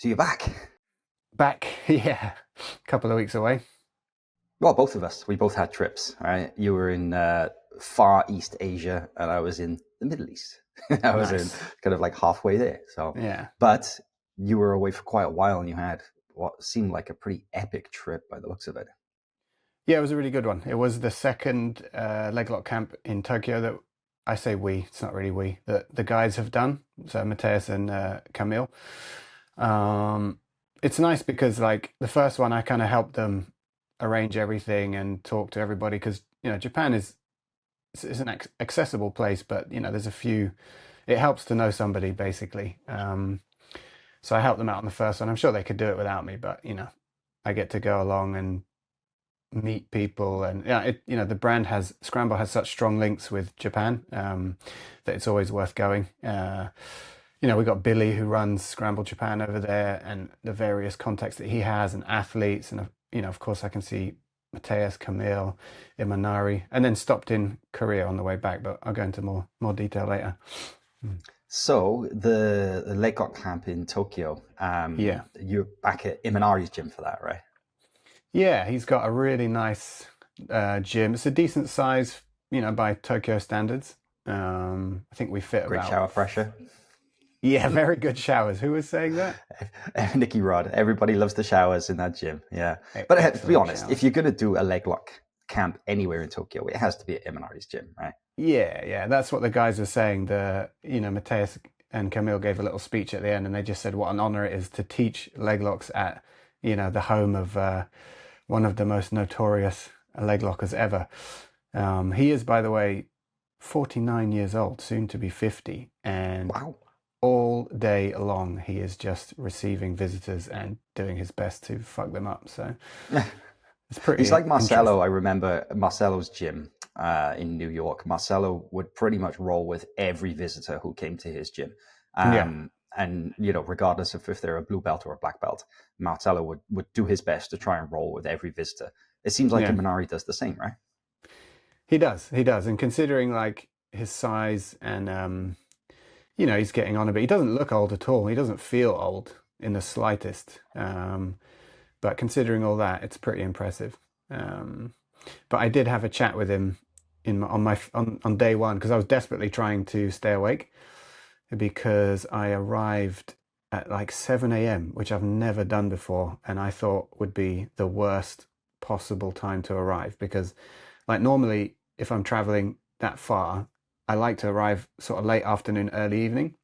So you're back. Back, yeah, a couple of weeks away. Well, both of us. We both had trips, right? You were in Far East Asia, and I was in the Middle East. I was in Nice. kind of like halfway there. So, Yeah. but you were away for quite a while, and you had what seemed like a pretty epic trip by the looks of it. Yeah, it was a really good one. It was the second Leglock camp in Tokyo that I say it's not really that the guys have done. So Mateus and Camille. Um, it's nice because like the first one, I kind of helped them arrange everything and talk to everybody because, Japan is an accessible place, but, there's a few, it helps to know somebody basically. So I helped them out on the first one. I'm sure they could do it without me, but, I get to go along and meet people, and the brand Scramble has such strong links with Japan, that it's always worth going. We got Billy who runs Scramble Japan over there, and the various contacts that he has and athletes, and of course I can see Mateus, Camille, Imanari, and then stopped in Korea on the way back, but I'll go into more detail later. So the Leglocks camp in Tokyo, Yeah. you're back at Imanari's gym for that, right? Yeah, he's got a really nice gym. It's a decent size, by Tokyo standards. I think we fit Great about. shower pressure. Yeah, very good showers. Who was saying that? Nicky Rod. Everybody loves the showers in that gym. Yeah. But to be honest, showers. if you're going to do a Leglock camp anywhere in Tokyo, it has to be at Imanari's gym, right? Yeah. That's what the guys were saying. Mateus and Camille gave a little speech at the end, and they just said what an honor it is to teach Leglocks at, the home of one of the most notorious leglockers ever. He is, by the way, 49 years old, soon to be 50, and Wow. all day long he is just receiving visitors and doing his best to fuck them up. So it's pretty. He's like Marcelo. I remember Marcelo's gym in New York. Marcelo would pretty much roll with every visitor who came to his gym. And, regardless of if they're a blue belt or a black belt, Marcelo would do his best to try and roll with every visitor. It seems like Imanari does the same, right? He does. And considering like his size and, he's getting on a bit. He doesn't look old at all. He doesn't feel old in the slightest. But considering all that, it's pretty impressive. But I did have a chat with him on day one because I was desperately trying to stay awake because I arrived at like 7 a.m., which I've never done before, and I thought would be the worst possible time to arrive because like normally if I'm traveling that far, I like to arrive sort of late afternoon, early evening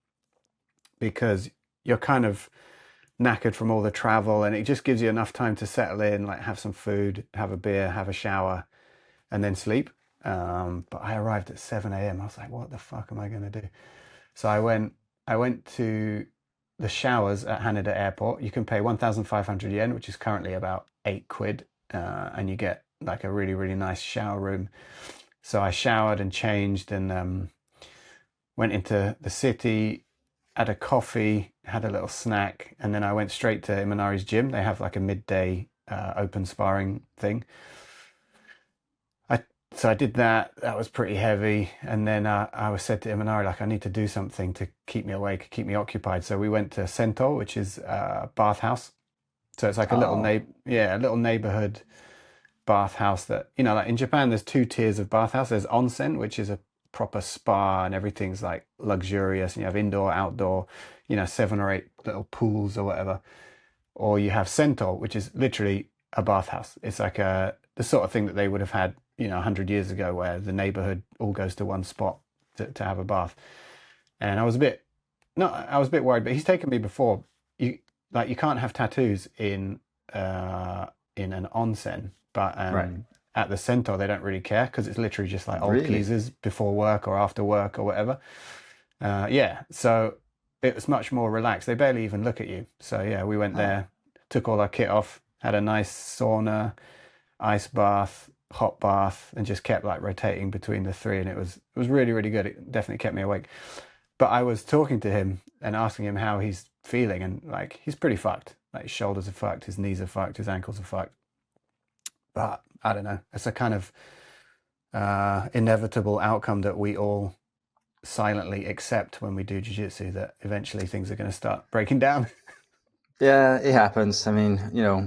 because you're kind of knackered from all the travel and it just gives you enough time to settle in, like have some food, have a beer, have a shower, and then sleep. But I arrived at 7 a.m. I was like, what the fuck am I going to do? So I went to the showers at Haneda Airport. You can pay 1,500 yen, which is currently about £8, and you get like a really, really nice shower room. So I showered and changed and went into the city, had a coffee, had a little snack, and then I went straight to Imanari's gym. They have like a midday open sparring thing. So I did that. That was pretty heavy. And then I was said to Imanari, like, I need to do something to keep me awake, keep me occupied. So we went to Sento, which is a bathhouse. So it's like a little neighborhood bathhouse that, like in Japan, there's two tiers of bathhouse. There's onsen, which is a proper spa and everything's like luxurious. And you have indoor, outdoor, 7 or 8 little pools or whatever. Or you have Sento, which is literally a bathhouse. It's like the sort of thing that they would have had 100 years ago where the neighborhood all goes to one spot to have a bath. And I was a bit worried, but he's taken me before. You can't have tattoos in an onsen, but at the Centaur they don't really care because it's literally just like old geezers before work or after work or whatever. So it was much more relaxed. They barely even look at you. So yeah, we went there, took all our kit off, had a nice sauna, ice bath, hot bath, and just kept like rotating between the three, and it was really, really good. It definitely kept me awake. But I was talking to him and asking him how he's feeling, and like he's pretty fucked. Like his shoulders are fucked, his knees are fucked, his ankles are fucked. But I don't know. It's a kind of inevitable outcome that we all silently accept when we do jiu-jitsu, that eventually things are going to start breaking down. Yeah, it happens. I mean,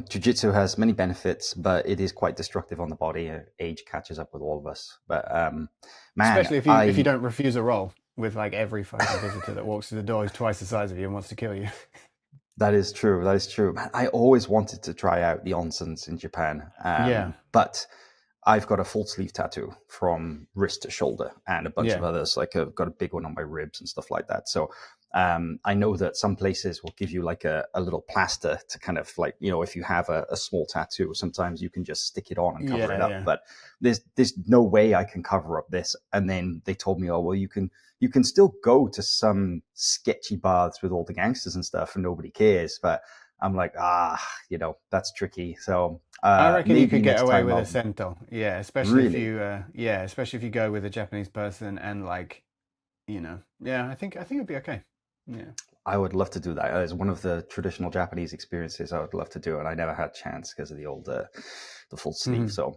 jiu-jitsu has many benefits, but it is quite destructive on the body. Age catches up with all of us. But man, Especially if you don't refuse a roll with like every fucking visitor that walks through the door is twice the size of you and wants to kill you. that is true. That is true. Man, I always wanted to try out the onsens in Japan, Yeah, but I've got a full sleeve tattoo from wrist to shoulder and a bunch of yeah, others. Like I've got a big one on my ribs and stuff like that. So I know that some places will give you like a little plaster to kind of like, if you have a small tattoo, sometimes you can just stick it on and cover it yeah, up. yeah. But there's no way I can cover up this. And then they told me, oh, well, you can still go to some sketchy baths with all the gangsters and stuff and nobody cares. But I'm like, that's tricky. So I reckon you maybe could get next away time with a I'll sento. Yeah, really. especially if you go with a Japanese person and like, yeah, I think it'd be okay. Yeah. I would love to do that. It's one of the traditional Japanese experiences I would love to do, and I never had a chance because of the full sleeve. Hmm.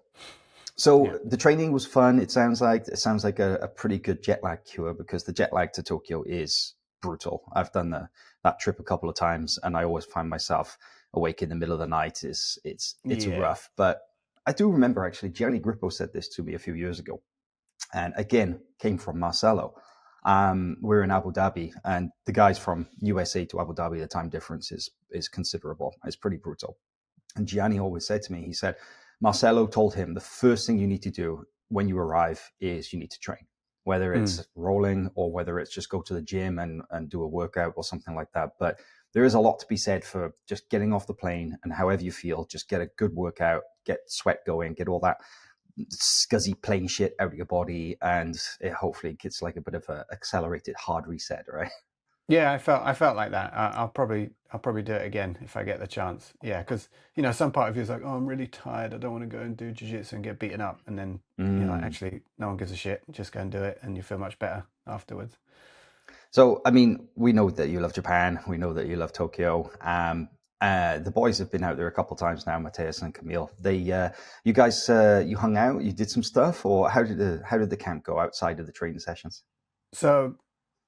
So Yeah. the training was fun. It sounds like a pretty good jet lag cure because the jet lag to Tokyo is brutal. I've done that trip a couple of times, and I always find myself awake in the middle of the night. It's Yeah. rough, but I do remember actually Gianni Grippo said this to me a few years ago, and again came from Marcelo. We're in Abu Dhabi, and the guys from USA to Abu Dhabi, the time difference is considerable. It's pretty brutal. And Gianni always said to me, he said, Marcelo told him the first thing you need to do when you arrive is you need to train, whether Mm. it's rolling or whether it's just go to the gym and do a workout or something like that. But there is a lot to be said for just getting off the plane and however you feel, just get a good workout, get sweat going, get all that scuzzy plane shit out of your body, and it hopefully gets like a bit of a accelerated hard reset, right? Yeah, I felt like that. I'll probably do it again if I get the chance. Yeah, because some part of you is like, oh, I'm really tired. I don't want to go and do jiu-jitsu and get beaten up. And then you're like, Mm. actually, no one gives a shit. Just go and do it, and you feel much better afterwards. So, I mean, we know that you love Japan. We know that you love Tokyo. The boys have been out there a couple of times now, Mateus and Camille. You guys, you hung out, you did some stuff, or how did the camp go outside of the training sessions? So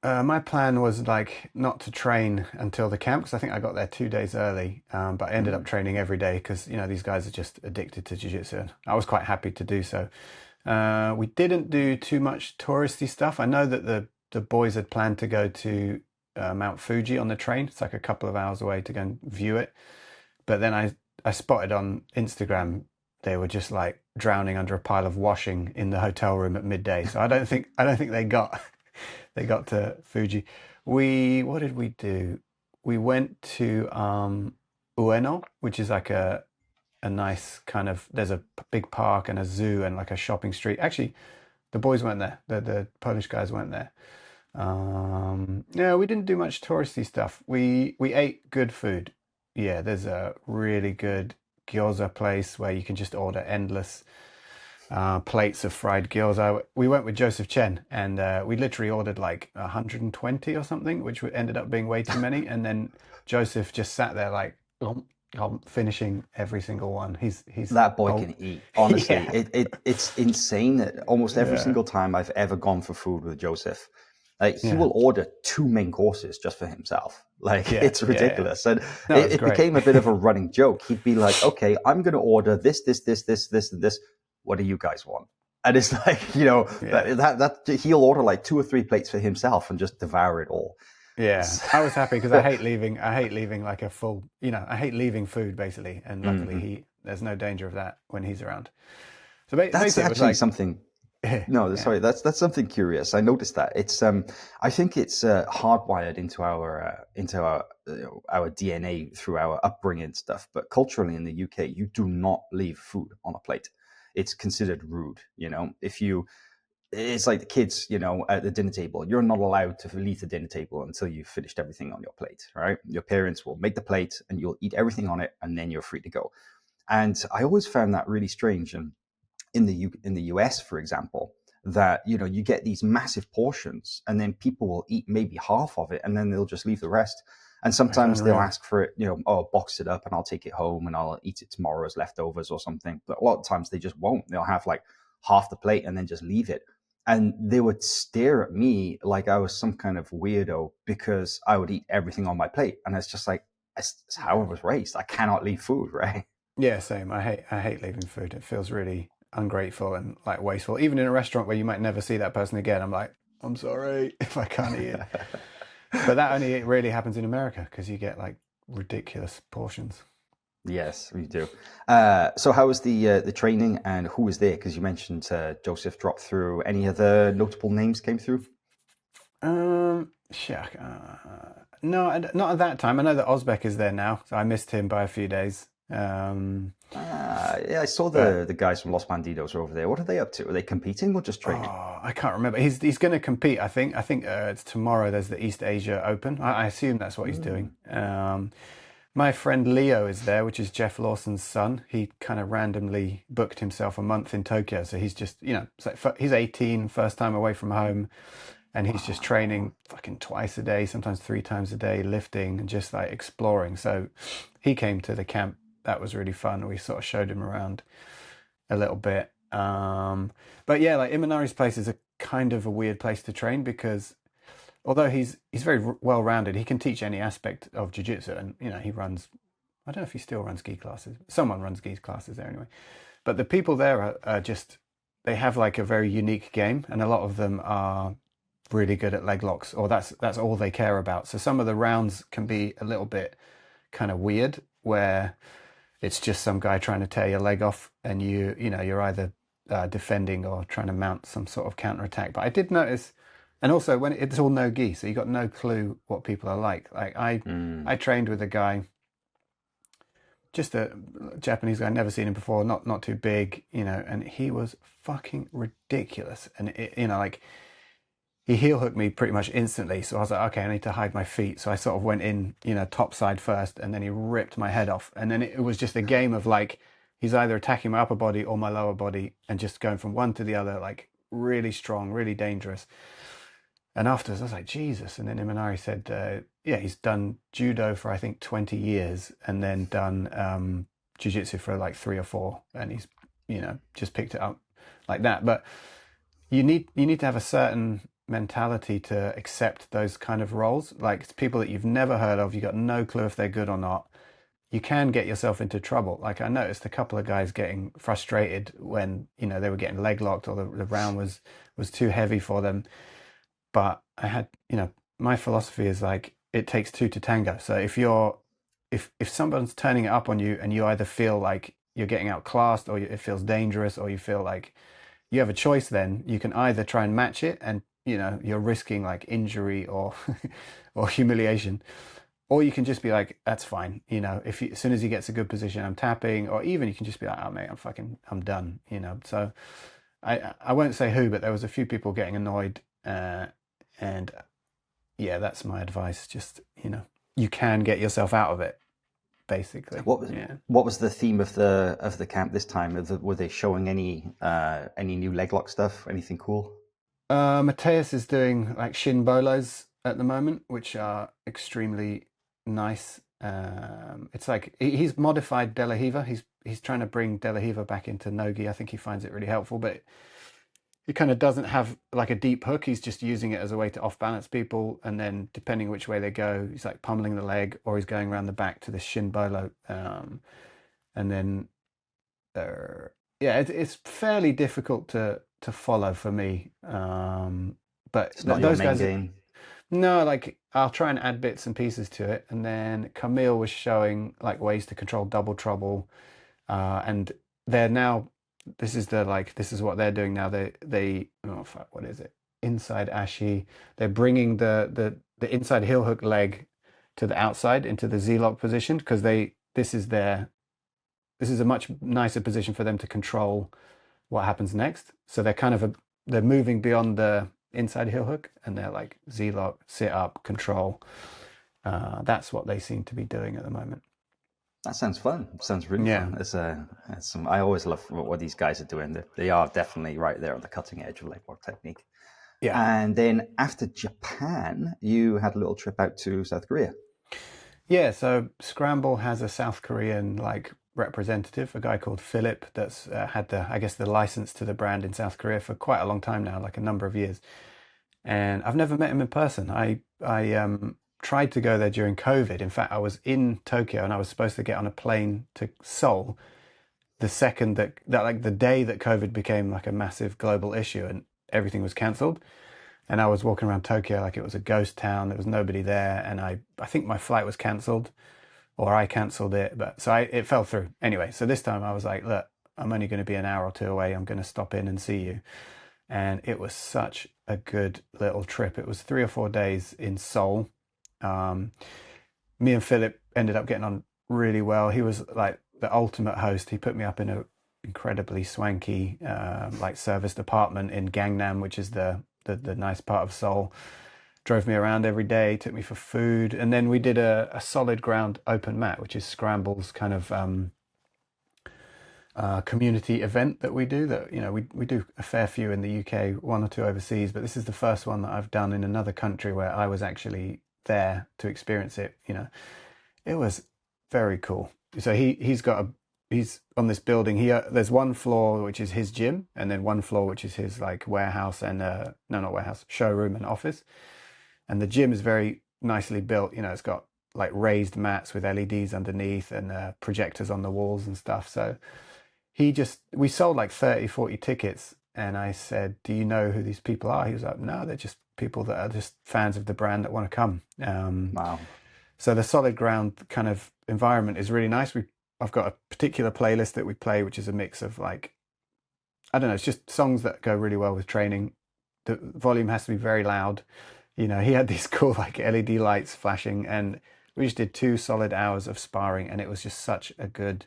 my plan was like not to train until the camp because I think I got there 2 days early. But I ended up Mm. training every day because these guys are just addicted to jiu-jitsu. I was quite happy to do so. We didn't do too much touristy stuff. I know that the boys had planned to go to Mount Fuji on the train. It's like a couple of hours away to go and view it. But then I spotted on Instagram they were just like drowning under a pile of washing in the hotel room at midday. So I don't think they got they got to Fuji. What did we do? We went to Ueno, which is like a nice kind of there's a big park and a zoo and like a shopping street. Actually, the boys weren't there. The Polish guys weren't there. Yeah, we didn't do much touristy stuff. We ate good food. Yeah, there's a really good gyoza place where you can just order endless plates of fried gyoza. We went with Jozef Chen and we literally ordered like 120 or something, which ended up being way too many. And then Joseph just sat there like finishing every single one. He's That boy oh can eat. Honestly, yeah, it's insane that almost every yeah, single time I've ever gone for food with Joseph, like he yeah, will order two main courses just for himself. Like yeah, it's yeah, yeah. ridiculous, and No, it, it's it great. became a bit of a running joke. He'd be like, "Okay, I'm going to order this, and this. What do you guys want?" And it's like, Yeah. that he'll order like two or three plates for himself and just devour it all. Yeah, I was happy because I hate leaving like a full, I hate leaving food basically, and luckily Mhm. there's no danger of that when he's around. So That's basically, it was actually like, something. No, yeah, sorry. That's something curious. I noticed that I think it's hardwired into our DNA through our upbringing and stuff. But culturally in the UK, you do not leave food on a plate. It's considered rude. It's like the kids, at the dinner table. You're not allowed to leave the dinner table until you've finished everything on your plate. Right? Your parents will make the plate, and you'll eat everything on it, and then you're free to go. And I always found that really strange. And in the US, for example, that you get these massive portions, and then people will eat maybe half of it, and then they'll just leave the rest. And it's sometimes they'll unreal. ask for it, oh, box it up, and I'll take it home, and I'll eat it tomorrow as leftovers or something. But a lot of times they just won't. They'll have like half the plate and then just leave it. And they would stare at me like I was some kind of weirdo because I would eat everything on my plate. And it's just like, it's how I was raised. I cannot leave food, right? Yeah, same. I hate leaving food. It feels really ungrateful and like wasteful. Even in a restaurant where you might never see that person again, I'm like, I'm sorry if I can't eat it. But that only really happens in America because you get like ridiculous portions. Yes, we do. So how was the training, and who was there? Because you mentioned Joseph dropped through. Any other notable names came through? Shit. No, not at that time. I know that Osbeck is there now, so I missed him by a few days. Yeah, I saw the guys from Los Bandidos are over there. What are they up to? Are they competing or just training? Oh, I can't remember. He's going to compete. I think it's tomorrow. There's the East Asia Open. I assume that's what he's doing. My friend Leo is there, which is Jeff Lawson's son. He kind of randomly booked himself a month in Tokyo, so he's just it's like he's 18, first time away from home, and he's just training fucking twice a day, sometimes 3 times a day, lifting and just like exploring. So he came to the camp. That was really fun. We sort of showed him around a little bit. But yeah, like Imanari's place is a kind of a weird place to train because although he's very well rounded, he can teach any aspect of jiu-jitsu, and he runs. I don't know if he still runs gi classes. Someone runs gi classes there anyway. But the people there are just, they have like a very unique game, and a lot of them are really good at leg locks, or that's all they care about. So some of the rounds can be a little bit kind of weird, where it's just some guy trying to tear your leg off, and you're either defending or trying to mount some sort of counter attack. But I did notice, and also when it's all no gi, so you got no clue what people are like. Like I trained with a guy, just a Japanese guy, never seen him before, not too big, and he was fucking ridiculous. And like he heel hooked me pretty much instantly. So I was like, okay, I need to hide my feet. So I sort of went in, top side first, and then he ripped my head off. And then it was just a game of like, he's either attacking my upper body or my lower body and just going from one to the other, like really strong, really dangerous. And afterwards I was like, Jesus. And then Imanari said, yeah, he's done judo for, I think, 20 years and then done jiu-jitsu for like 3 or 4. And he's, just picked it up like that. But you need to have a certain mentality to accept those kind of roles. Like it's people that you've never heard of, you got no clue if they're good or not. You can get yourself into trouble. Like I noticed a couple of guys getting frustrated when they were getting leg locked, or the round was too heavy for them. But I had my philosophy is like it takes 2 to tango. So if someone's turning it up on you and you either feel like you're getting outclassed, or it feels dangerous, or you feel like you have a choice, then you can either try and match it, and you're risking like injury or or humiliation, or you can just be like, that's fine, if as soon as he gets a good position, I'm tapping, or even you can just be like, oh mate, I'm done, So I won't say who, but there was a few people getting annoyed, and yeah, that's my advice. Just you can get yourself out of it, basically. What was the theme of the camp this time? Were they showing any new leg lock stuff? Anything cool? Mateus is doing like shin bolos at the moment, which are extremely nice. It's like he's modified De La Riva. He's trying to bring De La Riva back into nogi. I think he finds it really helpful, but he kind of doesn't have like a deep hook. He's just using it as a way to off balance people, and then depending which way they go, he's like pummeling the leg, or he's going around the back to the shin bolo, and then it's fairly difficult to follow for me. But It's not those your main guys, game. no, like I'll try and add bits and pieces to it. And then Camille was showing like ways to control double trouble, and they're now. This is what they're doing now. They oh fuck, what is it? Inside ashi. They're bringing the inside heel hook leg to the outside into the Z-lock position, because this is a much nicer position for them to control what happens next. So they're moving beyond the inside heel hook, and they're like Z-lock, sit up, control. That's what they seem to be doing at the moment. That sounds fun. Sounds really fun. It's some. I always love what these guys are doing. They are definitely right there on the cutting edge of leg lock technique. Yeah. And then after Japan, you had a little trip out to South Korea. Yeah. So Scramble has a South Korean like representative, a guy called Philip, that's had the license to the brand in South Korea for quite a long time now, like a number of years. And I've never met him in person. I tried to go there during COVID. In fact, I was in Tokyo and I was supposed to get on a plane to Seoul the second that like the day that COVID became like a massive global issue and everything was cancelled. And I was walking around Tokyo like it was a ghost town. There was nobody there, and I think my flight was cancelled, or I cancelled it. But so it fell through anyway. So this time I was like, look, I'm only going to be an hour or two away. I'm going to stop in and see you. And it was such a good little trip. It was 3 or 4 days in Seoul. Me and Philip ended up getting on really well. He was like the ultimate host. He put me up in a incredibly swanky like serviced apartment in Gangnam, which is the nice part of Seoul. Drove me around every day, took me for food, and then we did a solid ground open mat, which is Scramble's kind of community event that we do. That we do a fair few in the UK, 1 or 2 overseas, but this is the first one that I've done in another country where I was actually there to experience it. It was very cool. So he's on this building here. There's one floor which is his gym, and then one floor which is his like warehouse and no, not warehouse, showroom and office. And the gym is very nicely built. It's got like raised mats with LEDs underneath and projectors on the walls and stuff. So we sold like 30, 40 tickets, and I said, do you know who these people are? He was like, no, they're just people that are just fans of the brand that want to come. Wow. So the solid ground kind of environment is really nice. I've got a particular playlist that we play, which is a mix of like, I don't know, it's just songs that go really well with training. The volume has to be very loud. He had these cool like LED lights flashing, and we just did 2 solid hours of sparring, and it was just such a good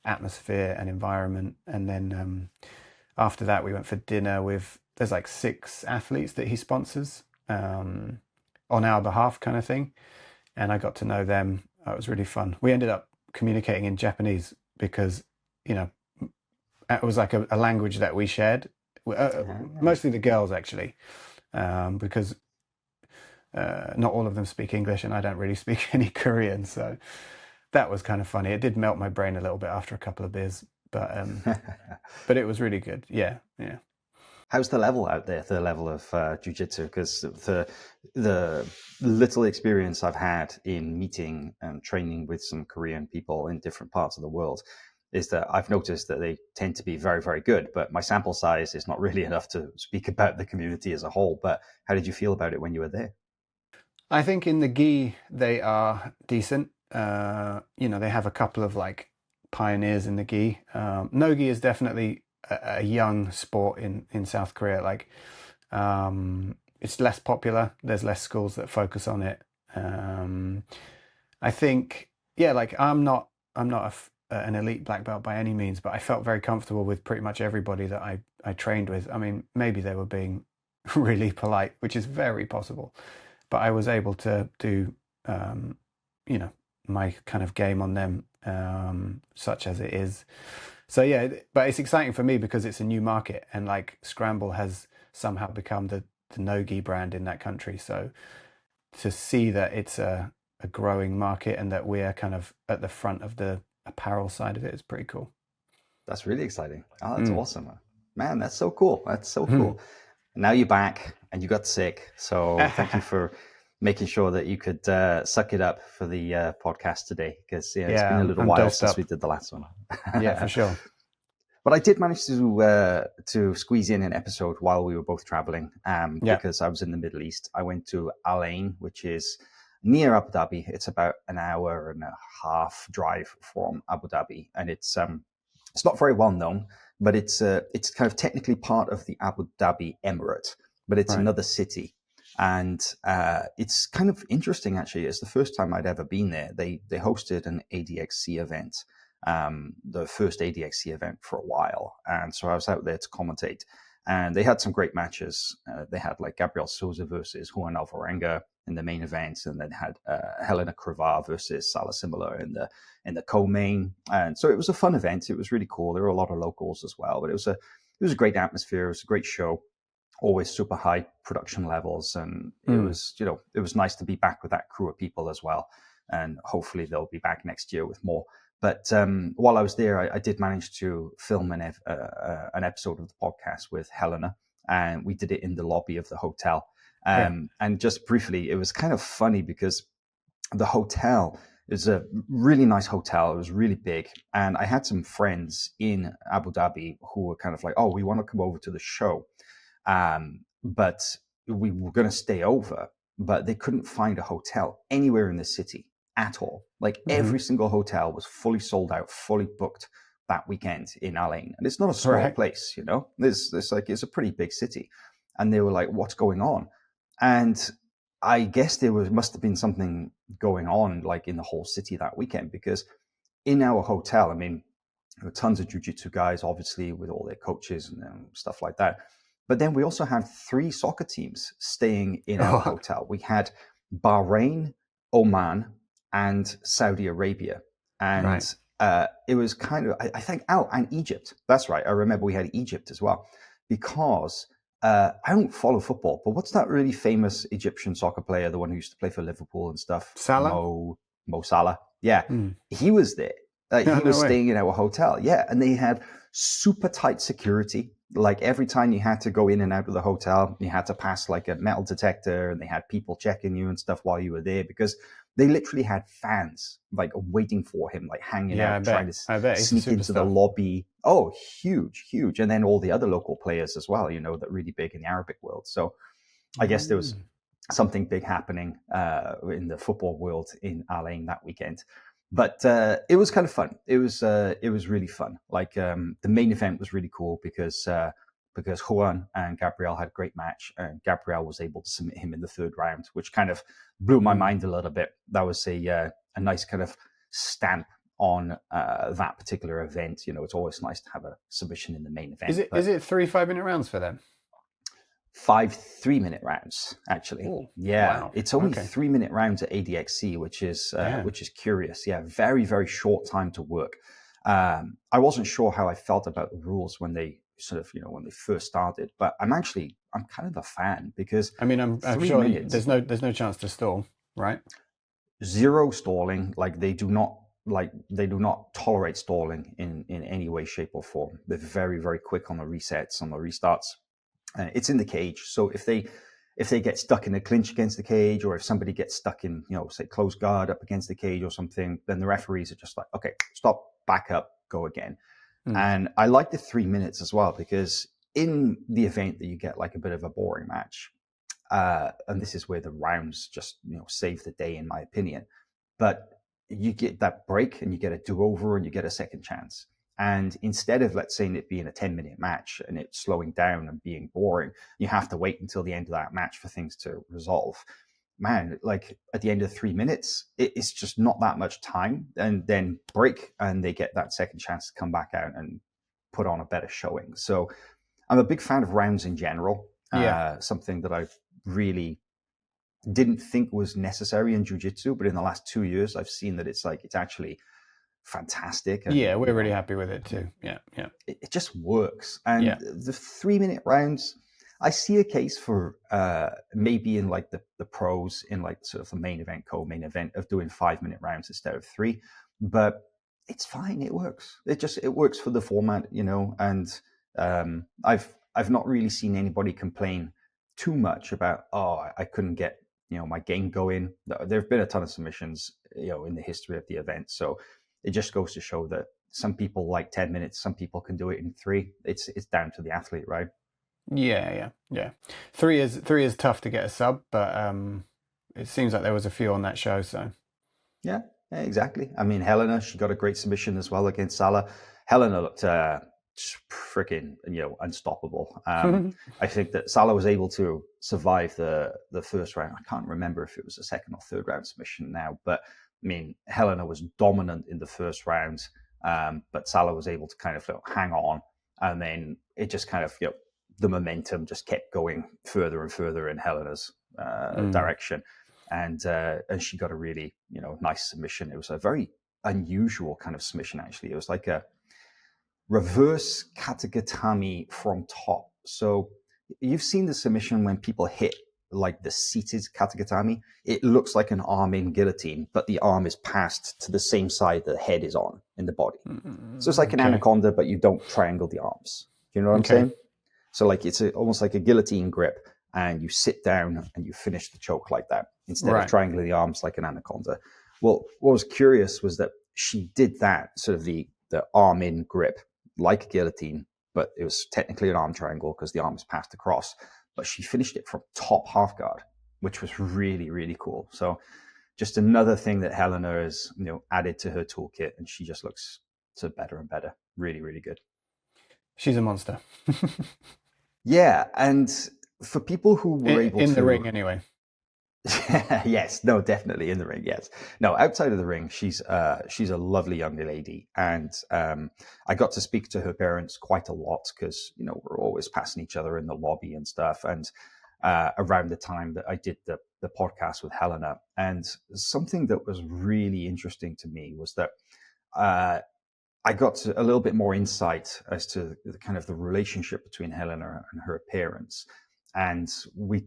atmosphere and environment. And then after that, we went for dinner there's like 6 athletes that he sponsors on our behalf kind of thing. And I got to know them. It was really fun. We ended up communicating in Japanese because, it was like a language that we shared. Mostly the girls, actually, because not all of them speak English, and I don't really speak any Korean. So that was kind of funny. It did melt my brain a little bit after a couple of beers, but it was really good. Yeah. How's the level out there, the level of jiu-jitsu? Because the little experience I've had in meeting and training with some Korean people in different parts of the world is that I've noticed that they tend to be very, very good, but my sample size is not really enough to speak about the community as a whole. But how did you feel about it when you were there? I think in the gi, they are decent. They have a couple of like pioneers in the gi. No gi is definitely a young sport in South Korea. Like, it's less popular. There's less schools that focus on it. I think, like I'm not an elite black belt by any means, but I felt very comfortable with pretty much everybody that I trained with. I mean, maybe they were being really polite, which is very possible, but I was able to do, my kind of game on them, such as it is. So yeah, but it's exciting for me because it's a new market, and like Scramble has somehow become the no-gi brand in that country. So to see that it's a growing market and that we're kind of at the front of the apparel side of it is pretty cool. That's really exciting. Oh, that's awesome. Man, that's so cool. That's so cool. Now you're back and you got sick. So thank you for making sure that you could suck it up for the podcast today, because it's been a little while since we did the last one. Yeah, for sure. But I did manage to squeeze in an episode while we were both traveling, because I was in the Middle East. I went to Al Ain, which is near Abu Dhabi. It's about an hour and a half drive from Abu Dhabi, and it's not very well known, but it's kind of technically part of the Abu Dhabi Emirate, but it's another city. And it's kind of interesting, actually. It's the first time I'd ever been there. They hosted an ADXC event, the first ADXC event for a while. And so I was out there to commentate. And they had some great matches. They had like Gabriel Souza versus Juan Alvarenga in the main event, and then had Helena Crevar versus Salah Simula in the co-main. And so it was a fun event. It was really cool. There were a lot of locals as well, but it was a great atmosphere. It was a great show. Always super high production levels, and it was nice to be back with that crew of people as well. And hopefully they'll be back next year with more. But while I was there, I did manage to film an episode of the podcast with Helena, and we did it in the lobby of the hotel. And just briefly, it was kind of funny because the hotel is a really nice hotel. It was really big. And I had some friends in Abu Dhabi who were kind of like, oh, we want to come over to the show. But we were going to stay over, but they couldn't find a hotel anywhere in the city at all. Like every single hotel was fully sold out, fully booked that weekend in Al Ain. And it's not a small place, you know, it's a pretty big city. And they were like, what's going on? And I guess must have been something going on like in the whole city that weekend, because in our hotel, I mean, there were tons of jiu-jitsu guys, obviously, with all their coaches and stuff like that. But then we also had 3 soccer teams staying in our hotel. We had Bahrain, Oman, and Saudi Arabia. And it was kind of, I think, and Egypt. That's right. I remember we had Egypt as well, because I don't follow football, but what's that really famous Egyptian soccer player, the one who used to play for Liverpool and stuff? Salah? Mo Salah. Yeah, he was there. He was staying in our hotel. Yeah, and they had super tight security. Like every time you had to go in and out of the hotel, you had to pass like a metal detector, and they had people checking you and stuff while you were there, because they literally had fans like waiting for him, like hanging out, trying to sneak into the lobby. Oh, huge. And then all the other local players as well, you know, that really big in the Arabic world. So I guess there was something big happening in the football world in Al Ain that weekend. But it was kind of fun. It was really fun. Like the main event was really cool because Juan and Gabriel had a great match, and Gabriel was able to submit him in the 3rd round, which kind of blew my mind a little bit. That was a nice kind of stamp on that particular event. You know, it's always nice to have a submission in the main event. Is it 3 5-minute rounds for them? 5 3-minute rounds, actually. Ooh, yeah, wow. It's only 3-minute rounds at ADXC, which is curious. Yeah, very, very short time to work. I wasn't sure how I felt about the rules when they when they first started, but I'm kind of a fan, because I mean, I'm sure there's no chance to stall, right? 0 stalling. Like they do not tolerate stalling in any way, shape, or form. They're very, very quick on the resets, on the restarts. It's in the cage, so if they get stuck in a clinch against the cage, or if somebody gets stuck in, say closed guard up against the cage or something, then the referees are just like, okay, stop, back up, go again. And I like the 3 minutes as well, because in the event that you get like a bit of a boring match, and this is where the rounds just save the day, in my opinion, but you get that break and you get a do-over and you get a second chance. And instead of, let's say, it being a 10-minute match and it slowing down and being boring, you have to wait until the end of that match for things to resolve. Man, like at the end of 3 minutes, it's just not that much time, and then break, and they get that second chance to come back out and put on a better showing. So I'm a big fan of rounds in general. Something that I really didn't think was necessary in jiu-jitsu, but in the last 2 years, I've seen that it's actually fantastic. And, we're really happy with it too. It just works. And the 3-minute rounds, I see a case for maybe in like the pros, in like sort of the main event, co-main event, of doing 5-minute rounds instead of 3, but it's fine. It works. It works for the format, and I've not really seen anybody complain too much about, I couldn't get my game going. There have been a ton of submissions in the history of the event, so it just goes to show that some people like 10 minutes, some people can do it in 3. It's down to the athlete, right? Yeah. 3 is tough to get a sub, but it seems like there was a few on that show, so. Yeah, exactly. I mean, Helena, she got a great submission as well against Salah. Helena looked freaking unstoppable. I think that Salah was able to survive the first round. I can't remember if it was a second or third round submission now, but I mean, Helena was dominant in the first round, but Salah was able to kind of hang on, and then it just kind of the momentum just kept going further and further in Helena's direction, and she got a really nice submission. It was a very unusual kind of submission, actually. It was like a reverse katagatame from top. So you've seen the submission when people hit like the seated katagatame. It looks like an arm in guillotine, but the arm is passed to the same side the head is on in the body. So it's like an anaconda, but you don't triangle the arms. You know what I'm saying? So like it's almost like a guillotine grip, and you sit down and you finish the choke like that instead of triangling the arms like an anaconda. Well, what was curious was that she did that sort of the arm in grip like a guillotine, but it was technically an arm triangle because the arm was passed across. But she finished it from top half guard, which was really, really cool. So just another thing that Helena has, added to her toolkit, and she just looks so better and better. Really, really good. She's a monster. Yeah, and for people who were able to in the ring anyway. Yes, no, definitely in the ring. Yes, no, outside of the ring, she's a lovely young lady, and I got to speak to her parents quite a lot because we're always passing each other in the lobby and stuff. And around the time that I did the podcast with Helena, and something that was really interesting to me was that I got a little bit more insight as to the kind of the relationship between Helena and her parents, and we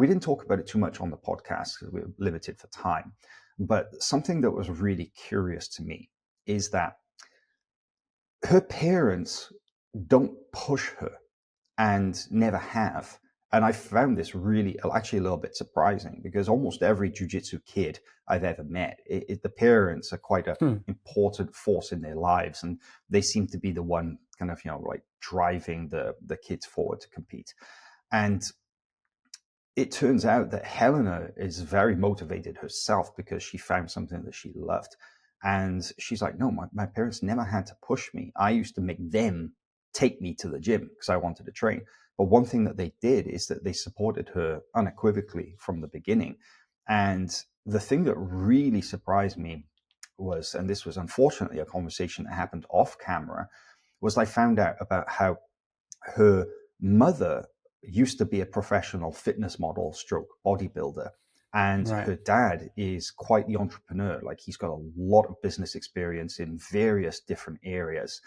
didn't talk about it too much on the podcast because we were limited for time. But something that was really curious to me is that her parents don't push her and never have. And I found this really actually a little bit surprising because almost every jiu-jitsu kid I've ever met, the parents are quite an important force in their lives. And they seem to be the one kind of, like driving the kids forward to compete. And it turns out that Helena is very motivated herself because she found something that she loved. And she's like, no, my parents never had to push me. I used to make them take me to the gym because I wanted to train. But one thing that they did is that they supported her unequivocally from the beginning. And the thing that really surprised me was, and this was unfortunately a conversation that happened off camera, was I found out about how her mother used to be a professional fitness model stroke bodybuilder. And her dad is quite the entrepreneur. Like he's got a lot of business experience in various different areas.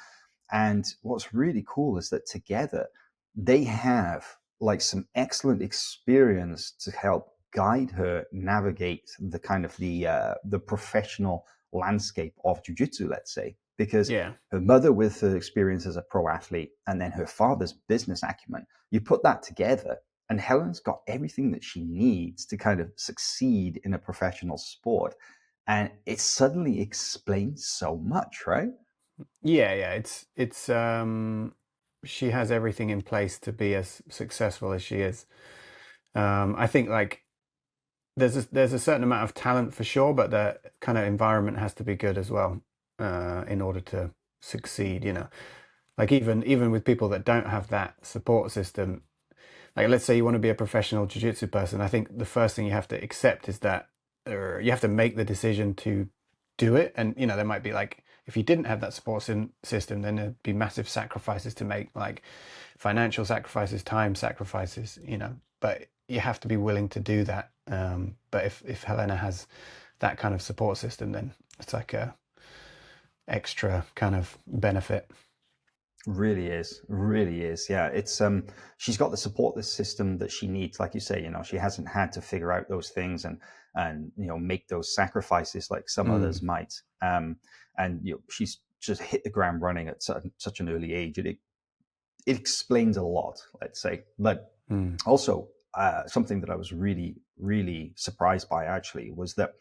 And what's really cool is that together they have like some excellent experience to help guide her navigate the kind of the professional landscape of jiu-jitsu, let's say, because her mother with her experience as a pro athlete and then her father's business acumen, you put that together and Helen's got everything that she needs to kind of succeed in a professional sport. And it suddenly explains so much, right? Yeah. It's she has everything in place to be as successful as she is. I think like there's a certain amount of talent for sure, but the kind of environment has to be good as well, in order to succeed, Like even with people that don't have that support system, like let's say you want to be a professional jiu-jitsu person, I think the first thing you have to accept is that you have to make the decision to do it. And there might be like, if you didn't have that support system, then there'd be massive sacrifices to make, like financial sacrifices, time sacrifices, but you have to be willing to do that. But if Helena has that kind of support system, then it's like a extra kind of benefit. Really is. Yeah, it's she's got the support system that she needs. Like you say, she hasn't had to figure out those things and make those sacrifices like some others might. And she's just hit the ground running at such an early age. It explains a lot, let's say. But also something that I was really, really surprised by actually was that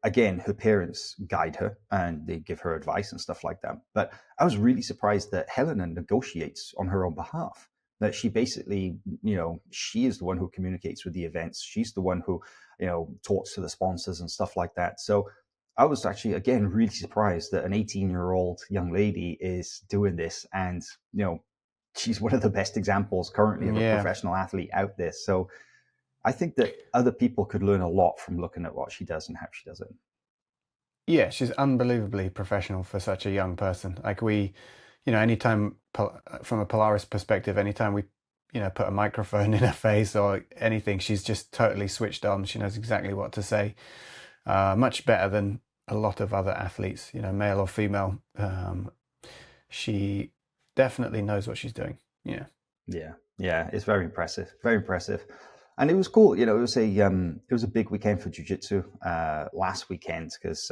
again, her parents guide her and they give her advice and stuff like that. But I was really surprised that Helena negotiates on her own behalf. That she basically, she is the one who communicates with the events. She's the one who, talks to the sponsors and stuff like that. So I was actually, again, really surprised that an 18-year-old young lady is doing this. And, she's one of the best examples currently of a professional athlete out there. So I think that other people could learn a lot from looking at what she does and how she does it. Yeah, she's unbelievably professional for such a young person. Like anytime from a Polaris perspective, anytime we, put a microphone in her face or anything, she's just totally switched on. She knows exactly what to say. Much better than a lot of other athletes, male or female. She definitely knows what she's doing. Yeah. Yeah. It's very impressive. Very impressive. And it was cool. It was a big weekend for jiu-jitsu last weekend because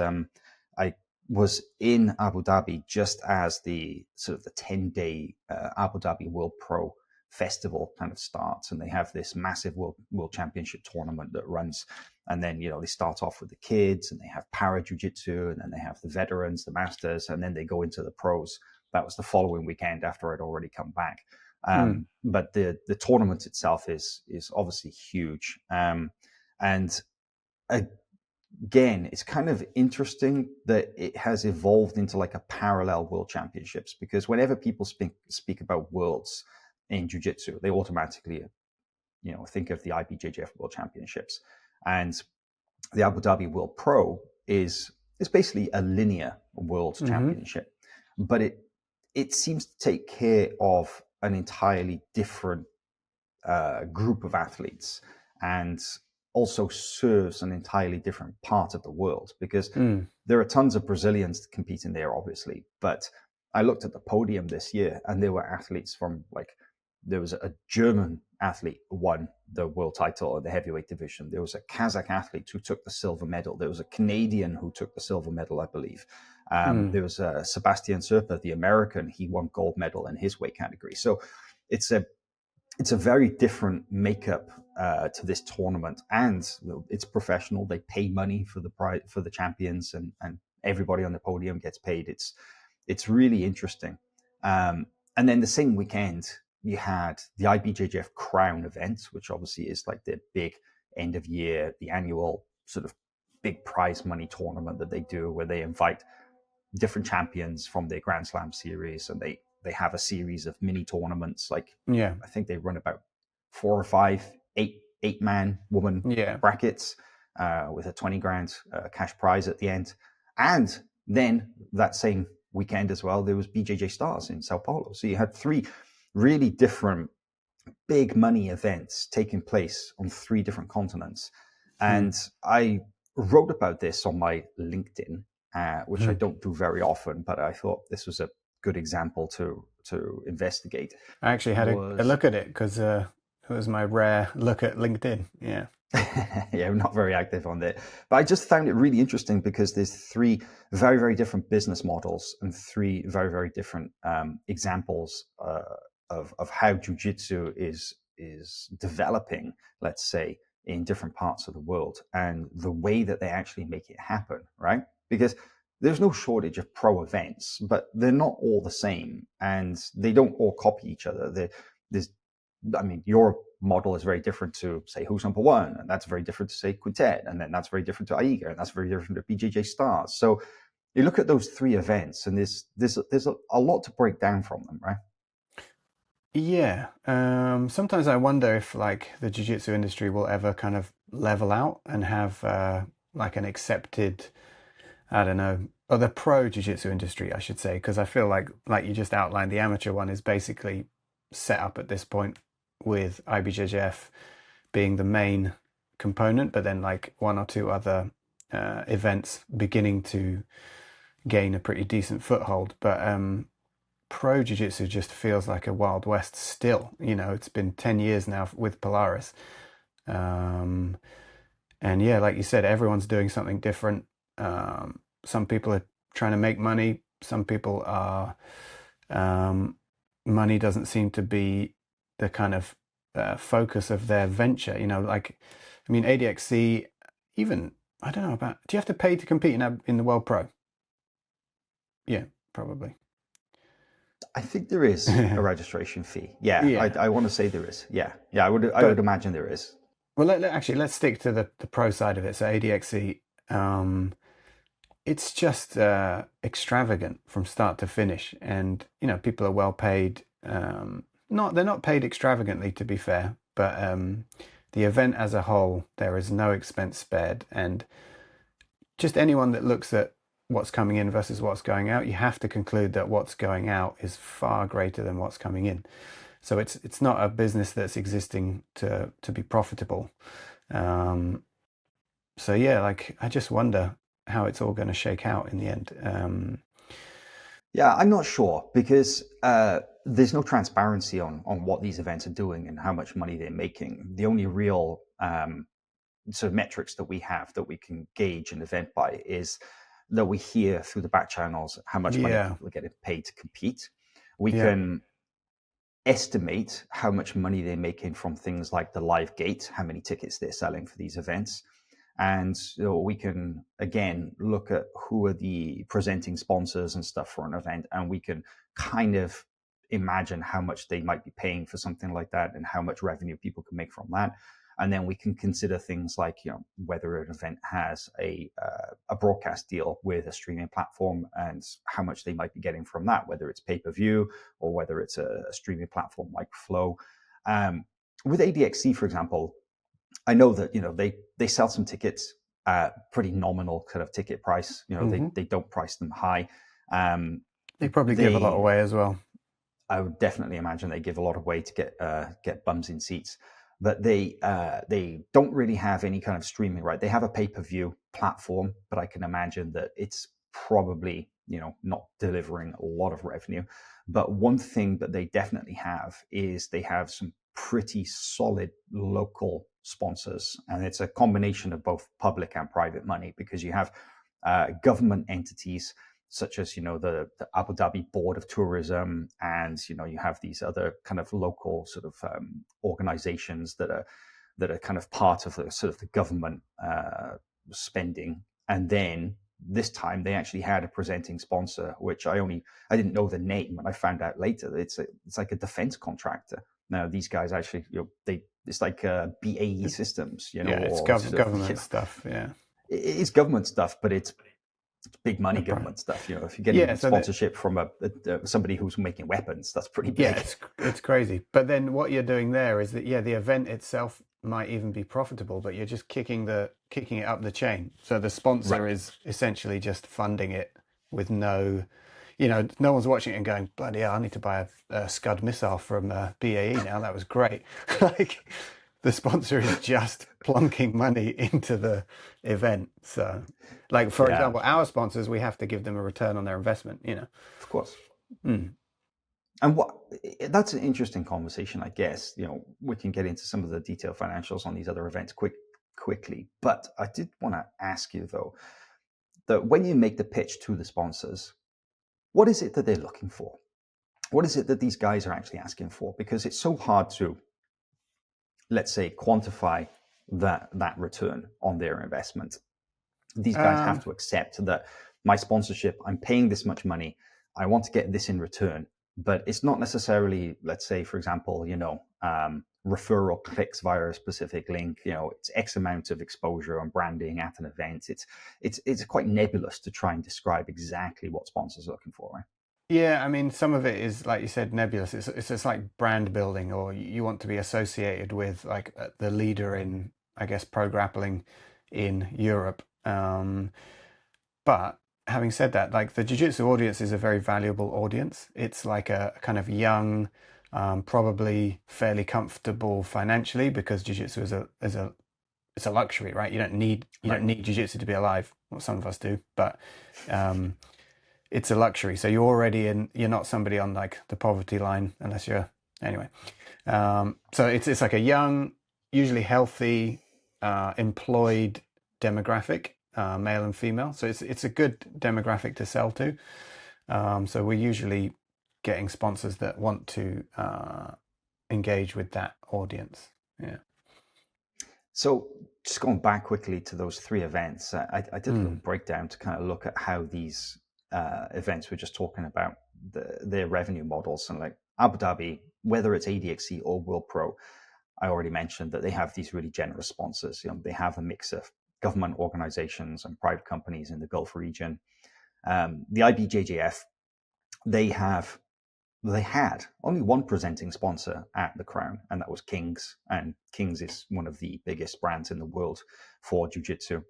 I was in Abu Dhabi just as the sort of the 10-day Abu Dhabi World Pro festival kind of starts, and they have this massive world championship tournament that runs. And then, they start off with the kids, and they have para jiu-jitsu, and then they have the veterans, the masters, and then they go into the pros. That was the following weekend after I'd already come back. But the tournament itself is obviously huge. And again, it's kind of interesting that it has evolved into like a parallel world championships, because whenever people speak about worlds in jiu-jitsu, they automatically, think of the IBJJF world championships. And the Abu Dhabi World Pro is basically a linear world championship, but it seems to take care of an entirely different group of athletes, and also serves an entirely different part of the world, because there are tons of Brazilians competing there, obviously. But I looked at the podium this year, and there were athletes from there was a German athlete who won the world title in the heavyweight division. There was a Kazakh athlete who took the silver medal. There was a Canadian who took the silver medal, I believe. There was Sebastian Serpa, the American. He won gold medal in his weight category. So it's a very different makeup to this tournament, and it's professional. They pay money for the champions, and everybody on the podium gets paid. It's really interesting. And then the same weekend, you had the IBJJF Crown event, which obviously is like the big end of year, the annual sort of big prize money tournament that they do, where they invite different champions from their Grand Slam series, and they have a series of mini tournaments. I think they run about 4 or 5 eight-man woman brackets with a 20 grand cash prize at the end. And then that same weekend as well, there was BJJ Stars in Sao Paulo. So you had 3 really different big money events taking place on 3 different continents. And I wrote about this on my LinkedIn, which I don't do very often, but I thought this was a good example to investigate. I actually had a look at it, because it was my rare look at LinkedIn. Yeah. Yeah, I'm not very active on there, but I just found it really interesting, because there's 3 very, very different business models and 3 very, very different examples of how jiu-jitsu is developing, let's say, in different parts of the world, and the way that they actually make it happen, right? Because there's no shortage of pro events, but they're not all the same, and they don't all copy each other. Your model is very different to, say, Who's Number One, and that's very different to, say, Quintet, and then that's very different to AIGA, and that's very different to BJJ Stars. So you look at those 3 events, and there's a lot to break down from them, right? Yeah. Sometimes I wonder if the jiu-jitsu industry will ever kind of level out and have an accepted, I don't know, or the pro jiu-jitsu industry, I should say, because I feel like you just outlined, the amateur one is basically set up at this point with IBJJF being the main component, but then 1 or 2 other events beginning to gain a pretty decent foothold. But pro jiu-jitsu just feels like a Wild West still. It's been 10 years now with Polaris. And yeah, like you said, everyone's doing something different. Some people are trying to make money. Some people are, money doesn't seem to be the kind of focus of their venture. ADXC, even, I don't know about, do you have to pay to compete in the World Pro? Yeah, probably. I think there is a registration fee. Yeah. I want to say there is. Yeah. I would imagine there is. Well, let's stick to the pro side of it. So ADXC, it's just extravagant from start to finish, and people are well paid. They're not paid extravagantly, to be fair, but the event as a whole, there is no expense spared, and just anyone that looks at what's coming in versus what's going out, you have to conclude that what's going out is far greater than what's coming in. So it's not a business that's existing to be profitable. So yeah, I just wonder how it's all going to shake out in the end. Yeah, I'm not sure, because there's no transparency on what these events are doing and how much money they're making. The only real sort of metrics that we have that we can gauge an event by is that we hear through the back channels how much money people are getting paid to compete. We can estimate how much money they're making from things like the live gate, how many tickets they're selling for these events. And we can, again, look at who are the presenting sponsors and stuff for an event, and we can kind of imagine how much they might be paying for something like that and how much revenue people can make from that. And then we can consider things like, whether an event has a broadcast deal with a streaming platform and how much they might be getting from that, whether it's pay-per-view or whether it's a streaming platform like Flow. With ADXC, for example, I know that they sell some tickets at pretty nominal kind of ticket price. They don't price them high. They probably give a lot away as well. I would definitely imagine they give a lot away to get bums in seats. But they don't really have any kind of streaming, right? They have a pay-per-view platform, but I can imagine that it's probably not delivering a lot of revenue. But one thing that they definitely have is they have some pretty solid local sponsors, and it's a combination of both public and private money, because you have government entities such as the Abu Dhabi Board of Tourism, and you have these other kind of local sort of organizations that are kind of part of the sort of the government spending. And then this time they actually had a presenting sponsor, which I didn't know the name, and I found out later that it's like a defense contractor. Now these guys actually it's like BAE Systems, it's government stuff. Yeah, it's government stuff, but it's big money government stuff. If you're getting sponsorship from somebody who's making weapons, that's pretty big. Yeah, it's crazy. But then what you're doing there is that the event itself might even be profitable, but you're just kicking it up the chain. So the sponsor is essentially just funding it with no one's watching it and going, bloody hell, I need to buy a Scud missile from BAE now. That was great. Like, the sponsor is just plunking money into the event. So, like, for example, our sponsors, we have to give them a return on their investment, Of course. And that's an interesting conversation, I guess. We can get into some of the detailed financials on these other events quickly. But I did want to ask you, though, that when you make the pitch to the sponsors, what is it that they're looking for? What is it that these guys are actually asking for? Because it's so hard to, let's say, quantify that return on their investment. These guys have to accept that my sponsorship, I'm paying this much money, I want to get this in return, but it's not necessarily, let's say, for example, referral clicks via a specific link. It's X amount of exposure and branding at an event. It's quite nebulous to try and describe exactly what sponsors are looking for, right? Yeah, I mean, some of it is, like you said, nebulous. It's just like brand building, or you want to be associated with like the leader in, I guess, pro grappling in Europe. But having said that, like, the jiu-jitsu audience is a very valuable audience. It's like a kind of young, probably fairly comfortable financially, because jiu-jitsu is a luxury, right? You don't need jiu-jitsu to be alive. Well, some of us do, but it's a luxury. So you're not somebody on like the poverty line unless you're, anyway. So it's like a young, usually healthy, employed demographic, male and female. So it's a good demographic to sell to. So we're usually getting sponsors that want to engage with that audience. Yeah. So just going back quickly to those three events, I did a little breakdown to kind of look at how these events we're just talking about, their revenue models. And like Abu Dhabi, whether it's ADXC or World Pro, I already mentioned that they have these really generous sponsors. They have a mix of government organizations and private companies in the Gulf region. The IBJJF, they had only one presenting sponsor at the Crown, and that was Kings. And Kings is one of the biggest brands in the world for jiu-jitsu.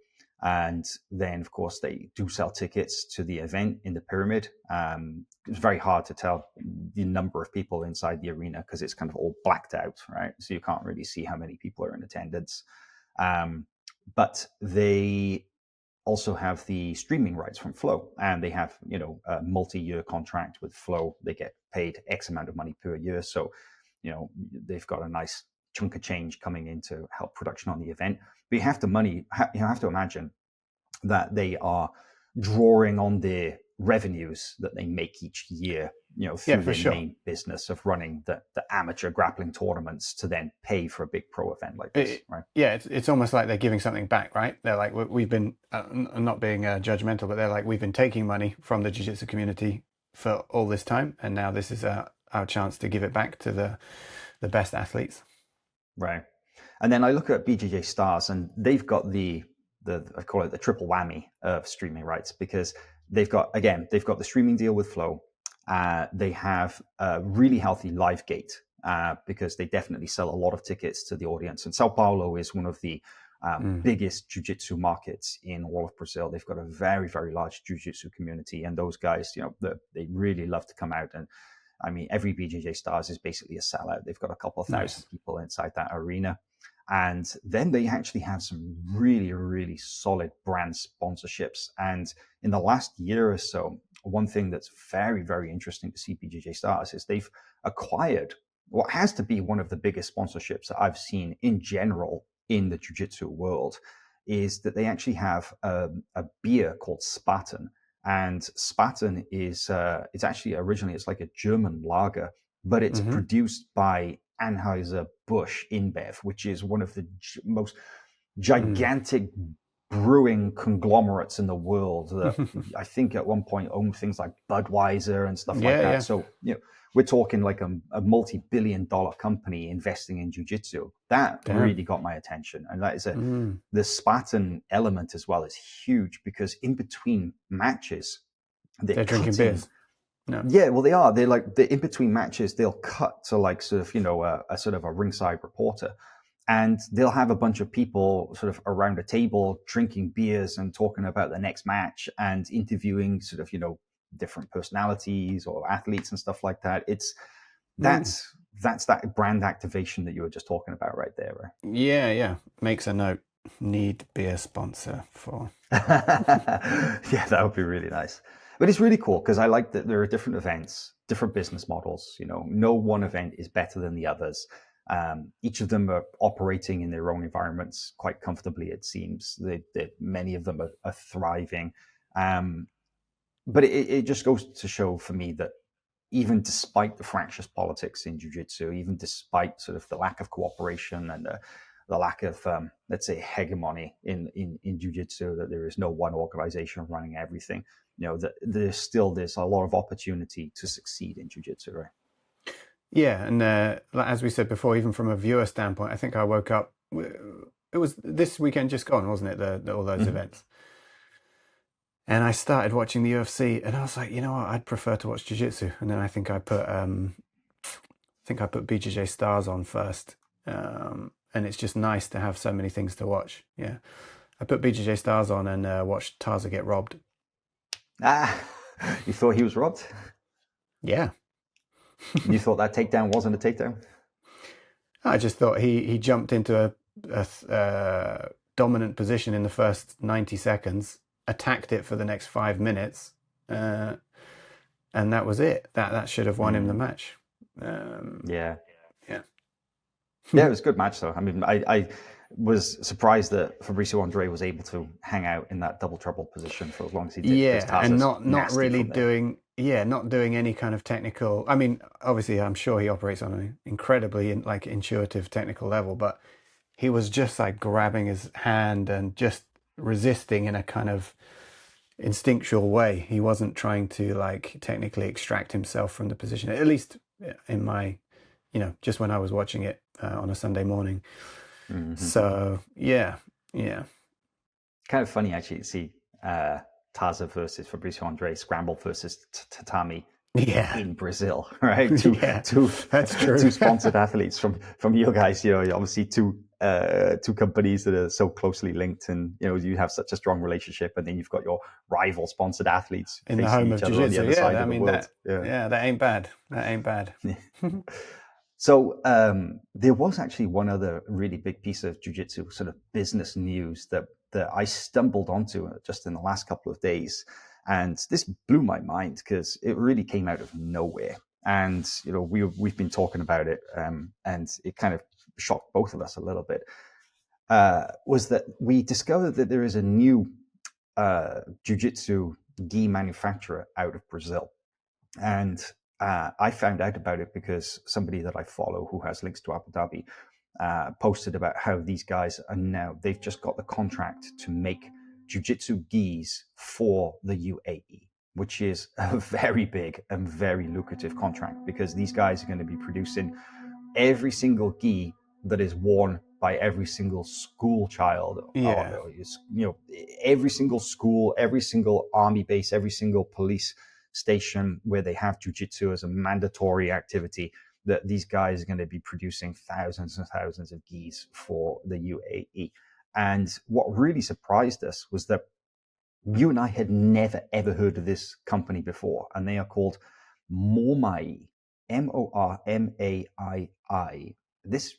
And then, of course, they do sell tickets to the event in the Pyramid. It's very hard to tell the number of people inside the arena because it's kind of all blacked out, right? So you can't really see how many people are in attendance. But they also have the streaming rights from Flow, and they have, a multi-year contract with Flow. They get paid X amount of money per year. So, they've got a nice chunk of change coming in to help production on the event. But you have to imagine that they are drawing on their revenues that they make each year, Yeah, through for their sure. main business of running the amateur grappling tournaments to then pay for a big pro event like this, right? Yeah, it's almost like they're giving something back, right? They're like, we've been, not being judgmental, but they're like, we've been taking money from the jiu-jitsu community for all this time, and now this is our chance to give it back to the best athletes. Right. And then I look at BJJ Stars, and they've got the I call it the triple whammy of streaming rights, because they've got the streaming deal with Flow. They have a really healthy live gate, because they definitely sell a lot of tickets to the audience. And Sao Paulo is one of the biggest jiu-jitsu markets in all of Brazil. They've got a very, very large jiu-jitsu community, and those guys, they really love to come out. And I mean, every BJJ Stars is basically a sellout. They've got a couple of thousand people inside that arena. And then they actually have some really, really solid brand sponsorships. And in the last year or so, one thing that's very, very interesting to see BJJ Stars is they've acquired what has to be one of the biggest sponsorships that I've seen in general in the jiu-jitsu world, is that they actually have a beer called Spaten. And Spaten is it's actually originally, it's like a German lager, but it's produced by Anheuser-Busch InBev, which is one of the most gigantic brewing conglomerates in the world that I think at one point owned things like Budweiser and stuff like that. Yeah. So, we're talking like a multi-billion-dollar company investing in jiu-jitsu. That really got my attention. And that is the Spaten element as well is huge, because in between matches, they're drinking beers. No. Yeah, well, they are. They're like, in between matches, they'll cut to like sort of, a sort of a ringside reporter, and they'll have a bunch of people sort of around a table drinking beers and talking about the next match and interviewing sort of, different personalities or athletes and stuff like that. That's that brand activation that you were just talking about right there, right? Yeah. Makes a note. Need beer sponsor for. Yeah, that would be really nice. But it's really cool because I like that there are different events, different business models. No one event is better than the others. Each of them are operating in their own environments quite comfortably, it seems. Many of them are thriving. But it just goes to show for me that even despite the fractious politics in jiu-jitsu, even despite sort of the lack of cooperation and the lack of, let's say, hegemony in jiu-jitsu, that there is no one organization running everything, that there's a lot of opportunity to succeed in jiu-jitsu, right? Yeah, and as we said before, even from a viewer standpoint, I think I woke up, it was this weekend just gone, wasn't it, all those events? And I started watching the UFC, and I was like, you know what, I'd prefer to watch jiu-jitsu. And then I think I put BJJ Stars on first, and it's just nice to have so many things to watch. Yeah, I put BJJ Stars on and watched Taza get robbed. You thought he was robbed? Yeah. You thought that takedown wasn't a takedown? I just thought he jumped into a dominant position in the first 90 seconds, attacked it for the next 5 minutes, and that was it. That should have won him the match. Yeah, it was a good match though. I mean, I was surprised that Fabricio Andre was able to hang out in that double trouble position for as long as he did. Yeah, and not really doing any kind of technical. I mean, obviously, I'm sure he operates on an incredibly intuitive technical level, but he was just like grabbing his hand and just resisting in a kind of instinctual way. He wasn't trying to technically extract himself from the position, at least in my, just when I was watching it on a Sunday morning. So yeah. Kind of funny actually to see Taza versus Fabricio Andre, Scramble versus Tatami in Brazil, right? That's true. Two sponsored athletes from you guys. Obviously two companies that are so closely linked, and you have such a strong relationship, and then you've got your rival sponsored athletes in the home of jiu-jitsu. Yeah, that ain't bad. So there was actually one other really big piece of jiu-jitsu sort of business news that I stumbled onto just in the last couple of days. And this blew my mind because it really came out of nowhere. And, we've been talking about it, and it kind of shocked both of us a little bit, was that we discovered that there is a new jiu-jitsu gi manufacturer out of Brazil. And I found out about it because somebody that I follow who has links to Abu Dhabi posted about how these guys are now, they've just got the contract to make jiu-jitsu gis for the UAE, which is a very big and very lucrative contract, because these guys are going to be producing every single gi that is worn by every single school child, every single school, every single army base, every single police station where they have jiu-jitsu as a mandatory activity, that these guys are going to be producing thousands and thousands of gis for the UAE. And what really surprised us was that you and I had never, ever heard of this company before, and they are called Mormai, Mormaii. This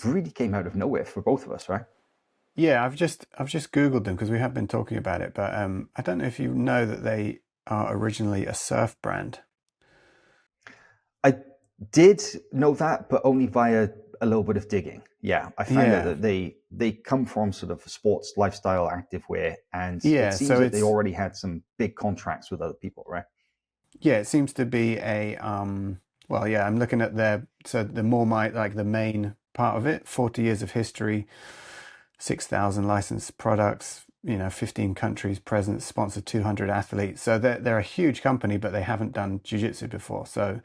really came out of nowhere for both of us, right? Yeah, I've just Googled them because we have been talking about it, but I don't know if you know that they are originally a surf brand. I did know that, but only via a little bit of digging. Yeah, I found out that they come from sort of sports, lifestyle, activewear, and it seems that they already had some big contracts with other people, right? Yeah, it seems to be a I'm looking at the Mormai, like the main part of it, 40 years of history, 6,000 licensed products, 15 countries present, sponsored 200 athletes. So they're a huge company, but they haven't done jiu-jitsu before. So,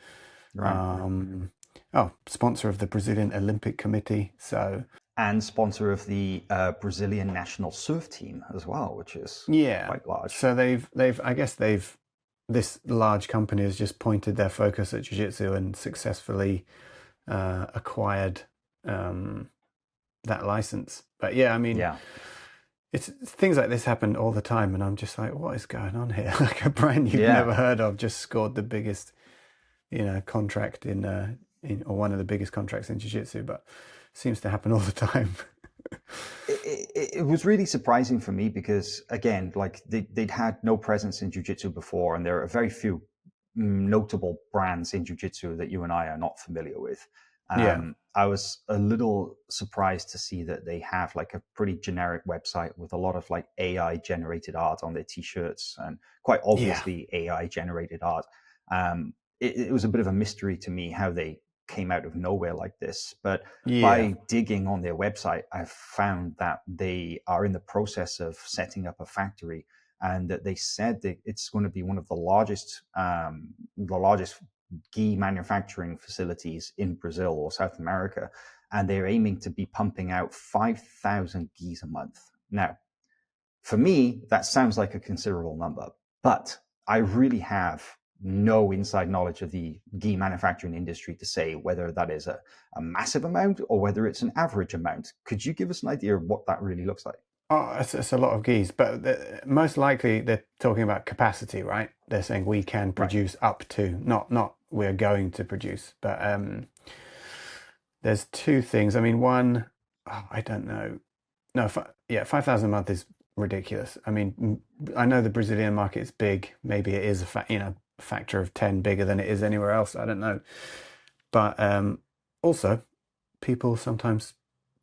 sponsor of the Brazilian Olympic Committee. So, and sponsor of the Brazilian national surf team as well, which is quite large. So this large company has just pointed their focus at jiu-jitsu and successfully acquired that license. But it's things like this happen all the time, and I'm just like, what is going on here? Like a brand you've never heard of just scored the biggest, contract in or one of the biggest contracts in jiu-jitsu, but it seems to happen all the time. It was really surprising for me because, again, like they'd had no presence in jiu-jitsu before, and there are very few notable brands in jiu-jitsu that you and I are not familiar with. I was a little surprised to see that they have like a pretty generic website with a lot of like AI generated art on their t-shirts, and quite obviously AI generated art. It was a bit of a mystery to me how they came out of nowhere like this, but by digging on their website, I've found that they are in the process of setting up a factory, and that they said that it's going to be one of the largest gi manufacturing facilities in Brazil or South America, and they're aiming to be pumping out 5,000 gis a month. Now, for me, that sounds like a considerable number, but I really have no inside knowledge of the gi manufacturing industry to say whether that is a massive amount or whether it's an average amount. Could you give us an idea of what that really looks like? Oh, it's a lot of gis, but most likely they're talking about capacity, right? They're saying we can produce up to, not we're going to produce, but there's two things. I mean, one, I don't know. No, 5,000 a month is ridiculous. I mean, I know the Brazilian market is big. Maybe it is a factor of 10 bigger than it is anywhere else. I don't know. But also, people sometimes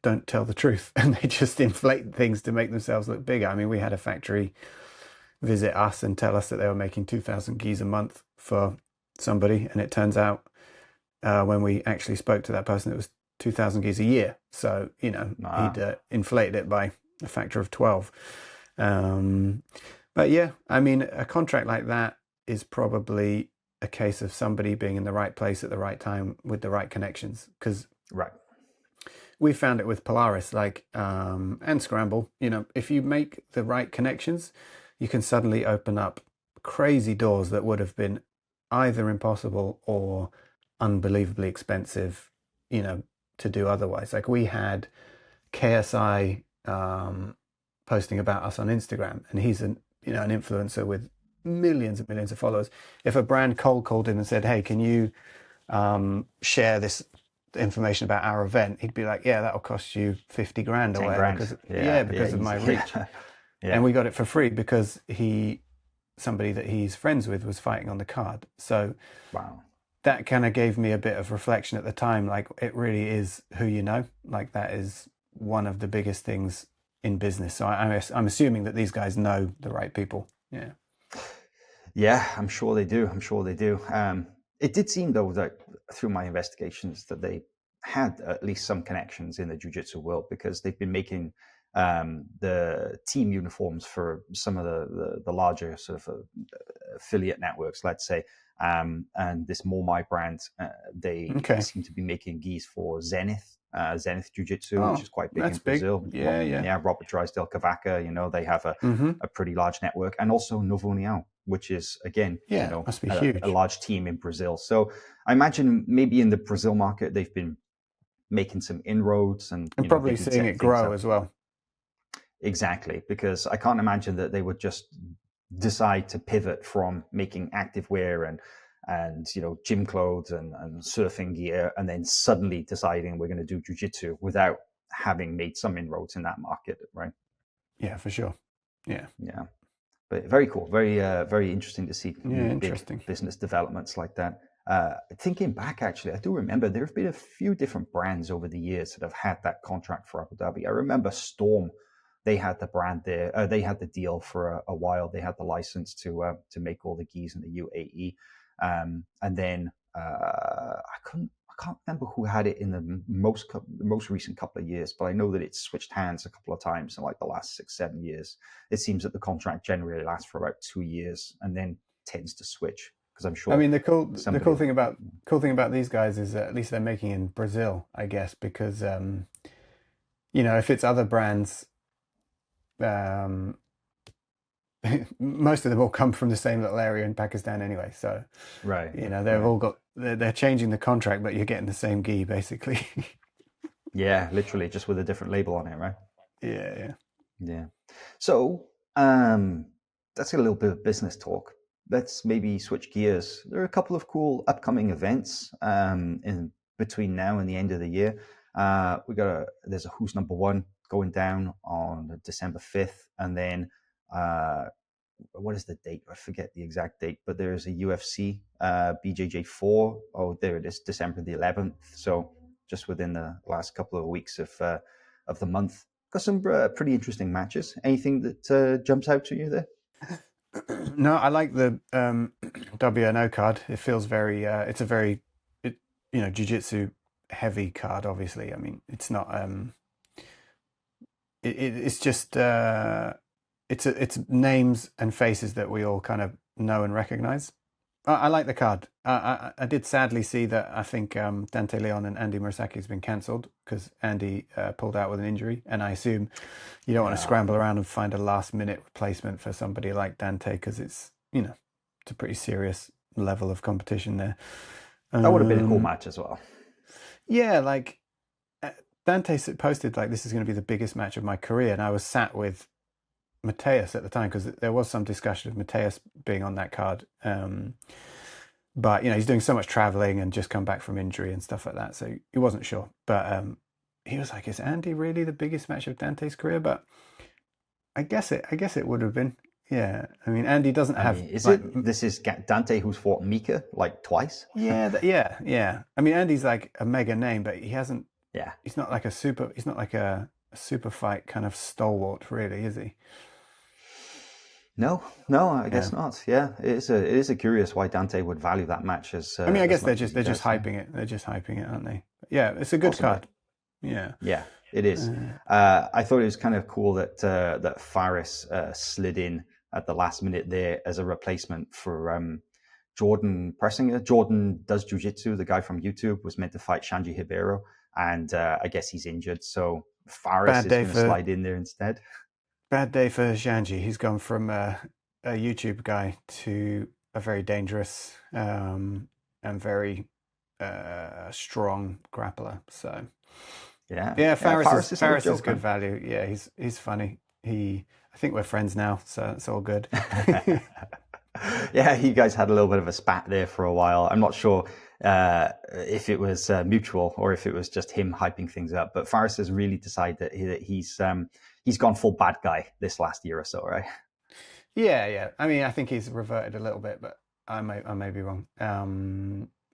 don't tell the truth and they just inflate things to make themselves look bigger. I mean, we had a factory visit us and tell us that they were making 2,000 gis a month for somebody, and it turns out when we actually spoke to that person, it was 2,000 gis a year. So he'd inflated it by a factor of 12. But yeah, I mean, a contract like that is probably a case of somebody being in the right place at the right time with the right connections, because we found it with Polaris, and Scramble. If you make the right connections, you can suddenly open up crazy doors that would have been either impossible or unbelievably expensive, to do otherwise. Like we had KSI posting about us on Instagram, and he's an influencer with millions and millions of followers. If a brand cold called him and said, "Hey, can you share this information about our event?" he'd be like, "Yeah, that'll cost you 50 grand or whatever." Because of my reach. And we got it for free because somebody that he's friends with was fighting on the card. So that kind of gave me a bit of reflection at the time. Like, it really is who you know. Like, that is one of the biggest things in business. So I'm assuming that these guys know the right people. Yeah. Yeah, I'm sure they do. I'm sure they do. It did seem, though, that through my investigations, that they had at least some connections in the jiu-jitsu world, because they've been making the team uniforms for some of the larger sort of affiliate networks, let's say. And this Mormai brand, they Okay. seem to be making gis for Zenith Jiu-Jitsu, which Oh, is quite big in that's big. Brazil. Yeah, yeah. Yeah, Robert Drysdale Cavaca, they have a pretty large network, and also Novo União, which is, again, Yeah, must be a huge. large team in Brazil. So I imagine maybe in the Brazil market, they've been making some inroads, and And they've probably been seeing setting it things grow up. as well. Exactly, because I can't imagine that they would just decide to pivot from making activewear and gym clothes and surfing gear, and then suddenly deciding we're going to do jiu-jitsu without having made some inroads in that market, right? Yeah, for sure. Yeah. Yeah, but very cool, very interesting to see new big Interesting. business developments like that. Thinking back, actually, I do remember there have been a few different brands over the years that have had that contract for Abu Dhabi. I remember Storm; they had the brand there. They had the deal for a while. They had the license to make all the gis in the UAE, and then I can't remember who had it in the most recent couple of years, but I know that it's switched hands a couple of times in like the last 6-7 years. It seems that the contract generally lasts for about 2 years and then tends to switch, because I'm sure. I mean, the cool thing about these guys is that at least they're making in Brazil, I guess, because if it's other brands, most of them all come from the same little area in Pakistan anyway. So right, they've all got they're changing the contract, but you're getting the same gi basically. yeah, literally just with a different label on it, right? Yeah. So that's a little bit of business talk. Let's maybe switch gears. There are a couple of cool upcoming events in between now and the end of the year. There's a Who's Number One going down on December 5th, and then what is the date? I forget the exact date, but there is a UFC BJJ 4. Oh, there it is, December the 11th. So just within the last couple of weeks of the month. Got some pretty interesting matches. Anything that jumps out to you there? No, I like the WNO card. It feels very. It's a very, jiu-jitsu heavy card. Obviously, I mean, it's not. It's just. It's names and faces that we all kind of know and recognize. I like the card. I did sadly see that I think Dante Leon and Andy Murasaki has been cancelled because Andy pulled out with an injury, and I assume you don't want to scramble around and find a last-minute replacement for somebody like Dante, because it's a pretty serious level of competition there. That would have been a cool match as well. Yeah, like Dante posted like, this is going to be the biggest match of my career, and I was sat with Mateus at the time, because there was some discussion of Mateus being on that card, but he's doing so much traveling and just come back from injury and stuff like that, so he wasn't sure. But he was like, is Andy really the biggest match of Dante's career? But I guess it would have been. Yeah, I mean, Andy doesn't have. This is Dante who's fought Mika like twice? Yeah. I mean, Andy's like a mega name, but he hasn't. Yeah, he's not like a super. He's not like a super fight kind of stalwart, really, is he? No, I guess not. Yeah, it is a curious why Dante would value that match as. I mean, I guess they're just hyping it. They're just hyping it, aren't they? Yeah, it's a good card. Yeah, it is. I thought it was kind of cool that Faris slid in at the last minute there as a replacement for Jordan Pressinger. Jordan does jiu-jitsu. The guy from YouTube was meant to fight Shanji Hibero, and I guess he's injured, so Faris is going to slide in there instead. Bad day for Shanji. He's gone from a YouTube guy to a very dangerous and very strong grappler. So Faris is good value. Yeah, he's funny. I think we're friends now, so it's all good. Yeah, you guys had a little bit of a spat there for a while. I'm not sure if it was mutual or if it was just him hyping things up, but Faris has really decided that he's gone full bad guy this last year or so, right? Yeah. I mean, I think he's reverted a little bit, but I may be wrong.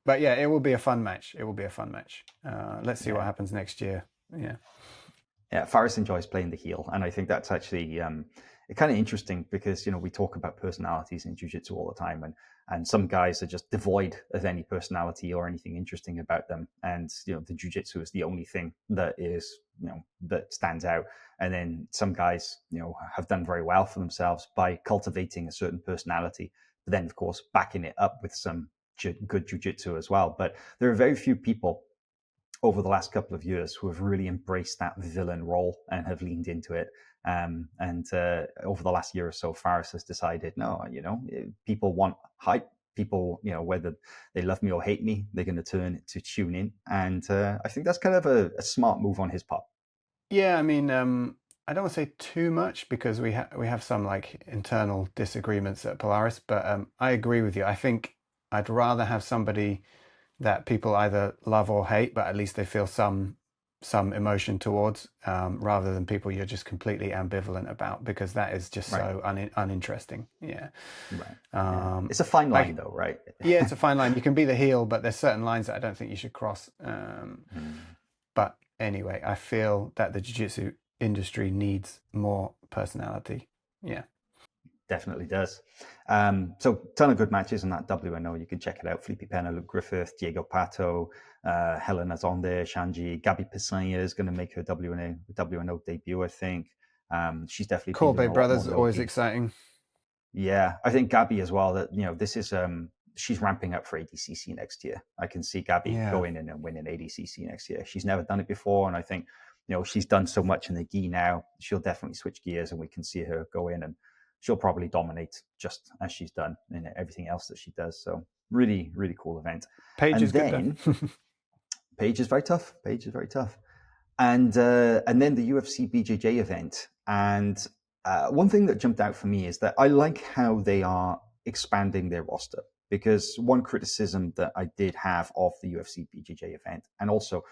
But yeah, it will be a fun match. Let's see what happens next year. Yeah. Yeah, Faris enjoys playing the heel, and I think that's actually it's kind of interesting because, we talk about personalities in jiu-jitsu all the time, and some guys are just devoid of any personality or anything interesting about them. And, the jiu-jitsu is the only thing that is, that stands out. And then some guys, have done very well for themselves by cultivating a certain personality, but then of course backing it up with some good jiu-jitsu as well. But there are very few people over the last couple of years who have really embraced that villain role and have leaned into it. And over the last year or so, Faris has decided, no, people want hype. People, whether they love me or hate me, they're going to tune in. And I think that's kind of a smart move on his part. Yeah, I mean, I don't want to say too much because we have some like internal disagreements at Polaris, but I agree with you. I think I'd rather have somebody that people either love or hate, but at least they feel some emotion towards, rather than people you're just completely ambivalent about, because that is just so uninteresting. Yeah. Right. It's a fine line, though, right? Yeah, it's a fine line. You can be the heel, but there's certain lines that I don't think you should cross. But anyway, I feel that the jiu-jitsu industry needs more personality. Yeah. Definitely does. So ton of good matches in that WNO. You can check it out. Felipe Pena, Luke Griffith, Diego Pato, Helena's on there, Shanji, Gabby Pisania is going to make her WNO debut, I think. She's definitely Corbe brothers, always exciting. Yeah, I think Gabby as well, that, this is, she's ramping up for ADCC next year. I can see Gabby going in and winning ADCC next year. She's never done it before. And I think, she's done so much in the gi now, she'll definitely switch gears and we can see her go in and she'll probably dominate just as she's done in everything else that she does. So really, really cool event. Paige is good. Paige is very tough. And then the UFC BJJ event. And one thing that jumped out for me is that I like how they are expanding their roster, because one criticism that I did have of the UFC BJJ event, and also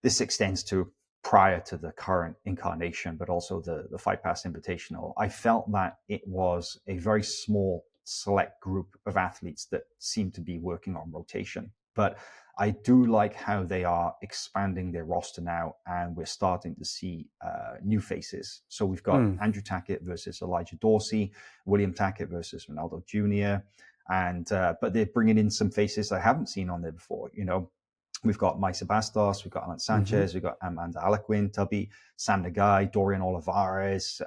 this extends to prior to the current incarnation, but also the Fight Pass Invitational, I felt that it was a very small, select group of athletes that seemed to be working on rotation. But I do like how they are expanding their roster now, and we're starting to see new faces. So we've got Andrew Tackett versus Elijah Dorsey, William Tackett versus Ronaldo Jr., and but they're bringing in some faces I haven't seen on there before. We've got Maisa Bastos, we've got Alan Sanchez, we've got Amanda Alaquin, Tubby, Sam Nagai, Dorian Olivares.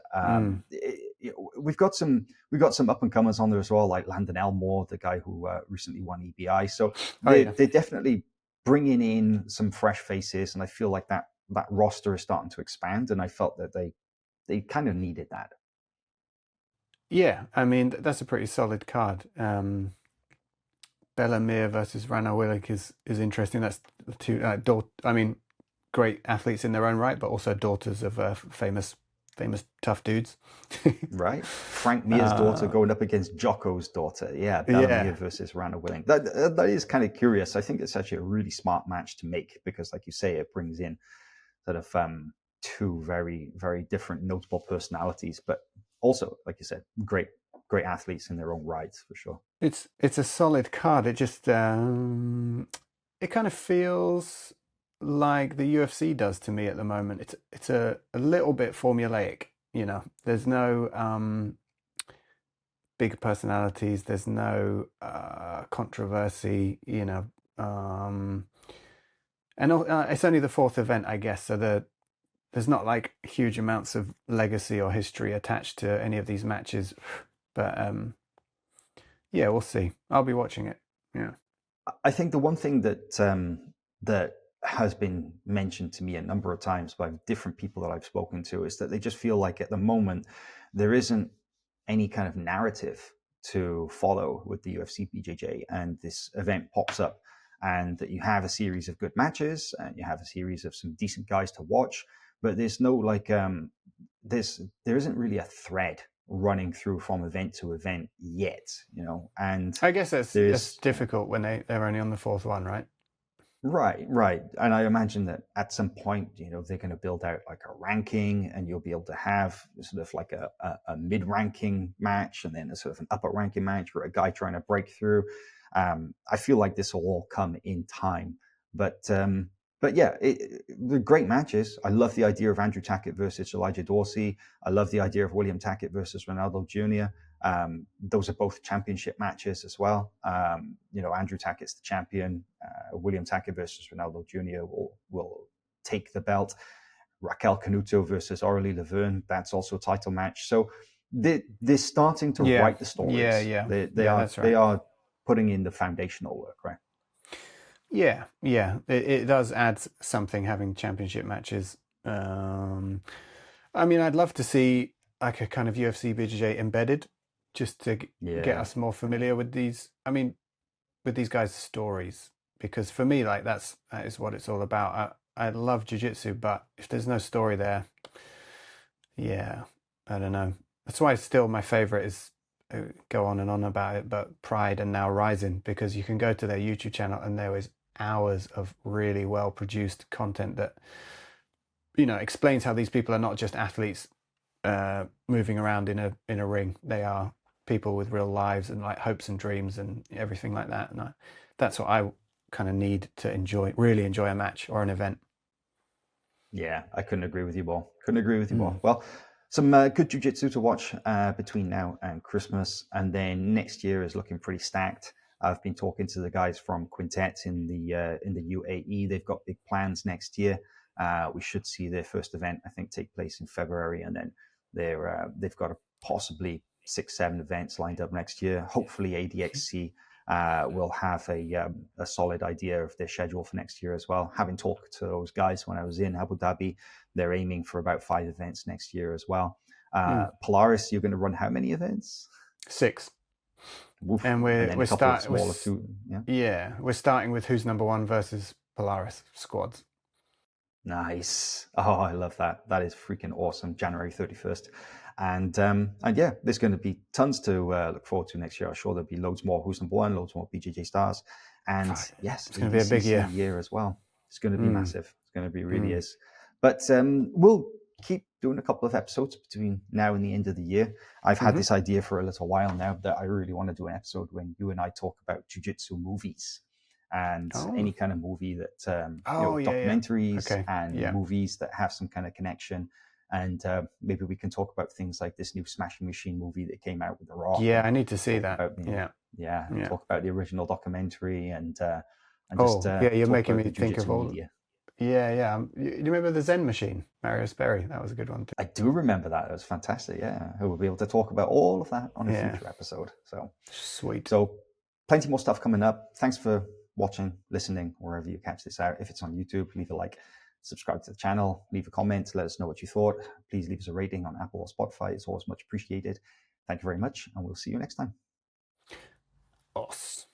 We've got some up and comers on there as well, like Landon Elmore, the guy who recently won EBI. So they're definitely bringing in some fresh faces, and I feel like that roster is starting to expand, and I felt that they kind of needed that. Yeah, I mean, that's a pretty solid card. Bellamir versus Rana Willick is interesting. That's the two, great athletes in their own right, but also daughters of famous tough dudes. Right. Frank Mir's daughter going up against Jocko's daughter. Yeah, Bellamir versus Rana Willick. That is kind of curious. I think it's actually a really smart match to make, because, like you say, it brings in sort of two very, very different notable personalities, but also, like you said, great athletes in their own rights, for sure. It's a solid card. It just it kind of feels like the UFC does to me at the moment. It's a little bit formulaic. There's no big personalities. There's no controversy. And it's only the fourth event, I guess. So there's not like huge amounts of legacy or history attached to any of these matches. But yeah, we'll see. I'll be watching it. Yeah. I think the one thing that has been mentioned to me a number of times by different people that I've spoken to is that they just feel like at the moment there isn't any kind of narrative to follow with the UFC BJJ, and this event pops up, and that you have a series of good matches and you have a series of some decent guys to watch, but there's no like there isn't really a thread running through from event to event yet, and I guess that's difficult when they're only on the fourth one, right? Right. And I imagine that at some point, they're going to build out like a ranking, and you'll be able to have sort of like a mid-ranking match, and then a sort of an upper-ranking match for a guy trying to break through. I feel like this will all come in time, but But yeah, they're great matches. I love the idea of Andrew Tackett versus Elijah Dorsey. I love the idea of William Tackett versus Ronaldo Jr. Those are both championship matches as well. Andrew Tackett's the champion. William Tackett versus Ronaldo Jr. will take the belt. Raquel Canuto versus Aurélie Laverne, that's also a title match. So they're starting to write the stories. Yeah. They are putting in the foundational work, right? Yeah. It does add something having championship matches. I mean, I'd love to see like a kind of UFC BJJ embedded, just to get us more familiar with these. I mean, with these guys' stories, because for me, like that is what it's all about. I love jiu-jitsu, but if there's no story there, yeah, I don't know. That's why still my favorite is go on and on about it, but Pride and now Rising, because you can go to their YouTube channel and there is hours of really well produced content that explains how these people are not just athletes moving around in a ring. They are people with real lives and like hopes and dreams and everything like that. And that's what I kind of need to really enjoy a match or an event. Yeah, I couldn't agree with you more. Well, some good jiu-jitsu to watch between now and Christmas, and then next year is looking pretty stacked. I've been talking to the guys from Quintet in the UAE. They've got big plans next year. We should see their first event, I think, take place in February, and then they've got possibly 6-7 events lined up next year. Hopefully, ADXC will have a solid idea of their schedule for next year as well. Having talked to those guys when I was in Abu Dhabi, they're aiming for about 5 events next year as well. Polaris, you're going to run how many events? 6. Oof. And we're starting with two. we're starting with who's number 1 versus Polaris squads. Nice. Oh, I love that. That is freaking awesome. January 31st. And yeah, there's going to be tons to look forward to next year. I'm sure there'll be loads more Who's Number One, loads more BJJ stars. And yes, it's going to be a big year as well. It's going to be massive. It's going to be really is. But we'll keep doing a couple of episodes between now and the end of the year. I've had this idea for a little while now that I really want to do an episode when you and I talk about jiu-jitsu movies. And any kind of movie that documentaries and movies that have some kind of connection, and maybe we can talk about things like this new Smashing Machine movie that came out with The Rock. I need to see that. Talk about the original documentary and you're making me think of all media. You remember the Zen Machine, Marius Berry? That was a good one too. I do remember that. It was fantastic. Yeah, we'll be able to talk about all of that on a future episode. So sweet. So plenty more stuff coming up. Thanks for watching, listening, wherever you catch this out. If it's on YouTube, leave a like, subscribe to the channel, leave a comment, let us know what you thought. Please leave us a rating on Apple or Spotify. It's always much appreciated. Thank you very much, and we'll see you next time. Awesome.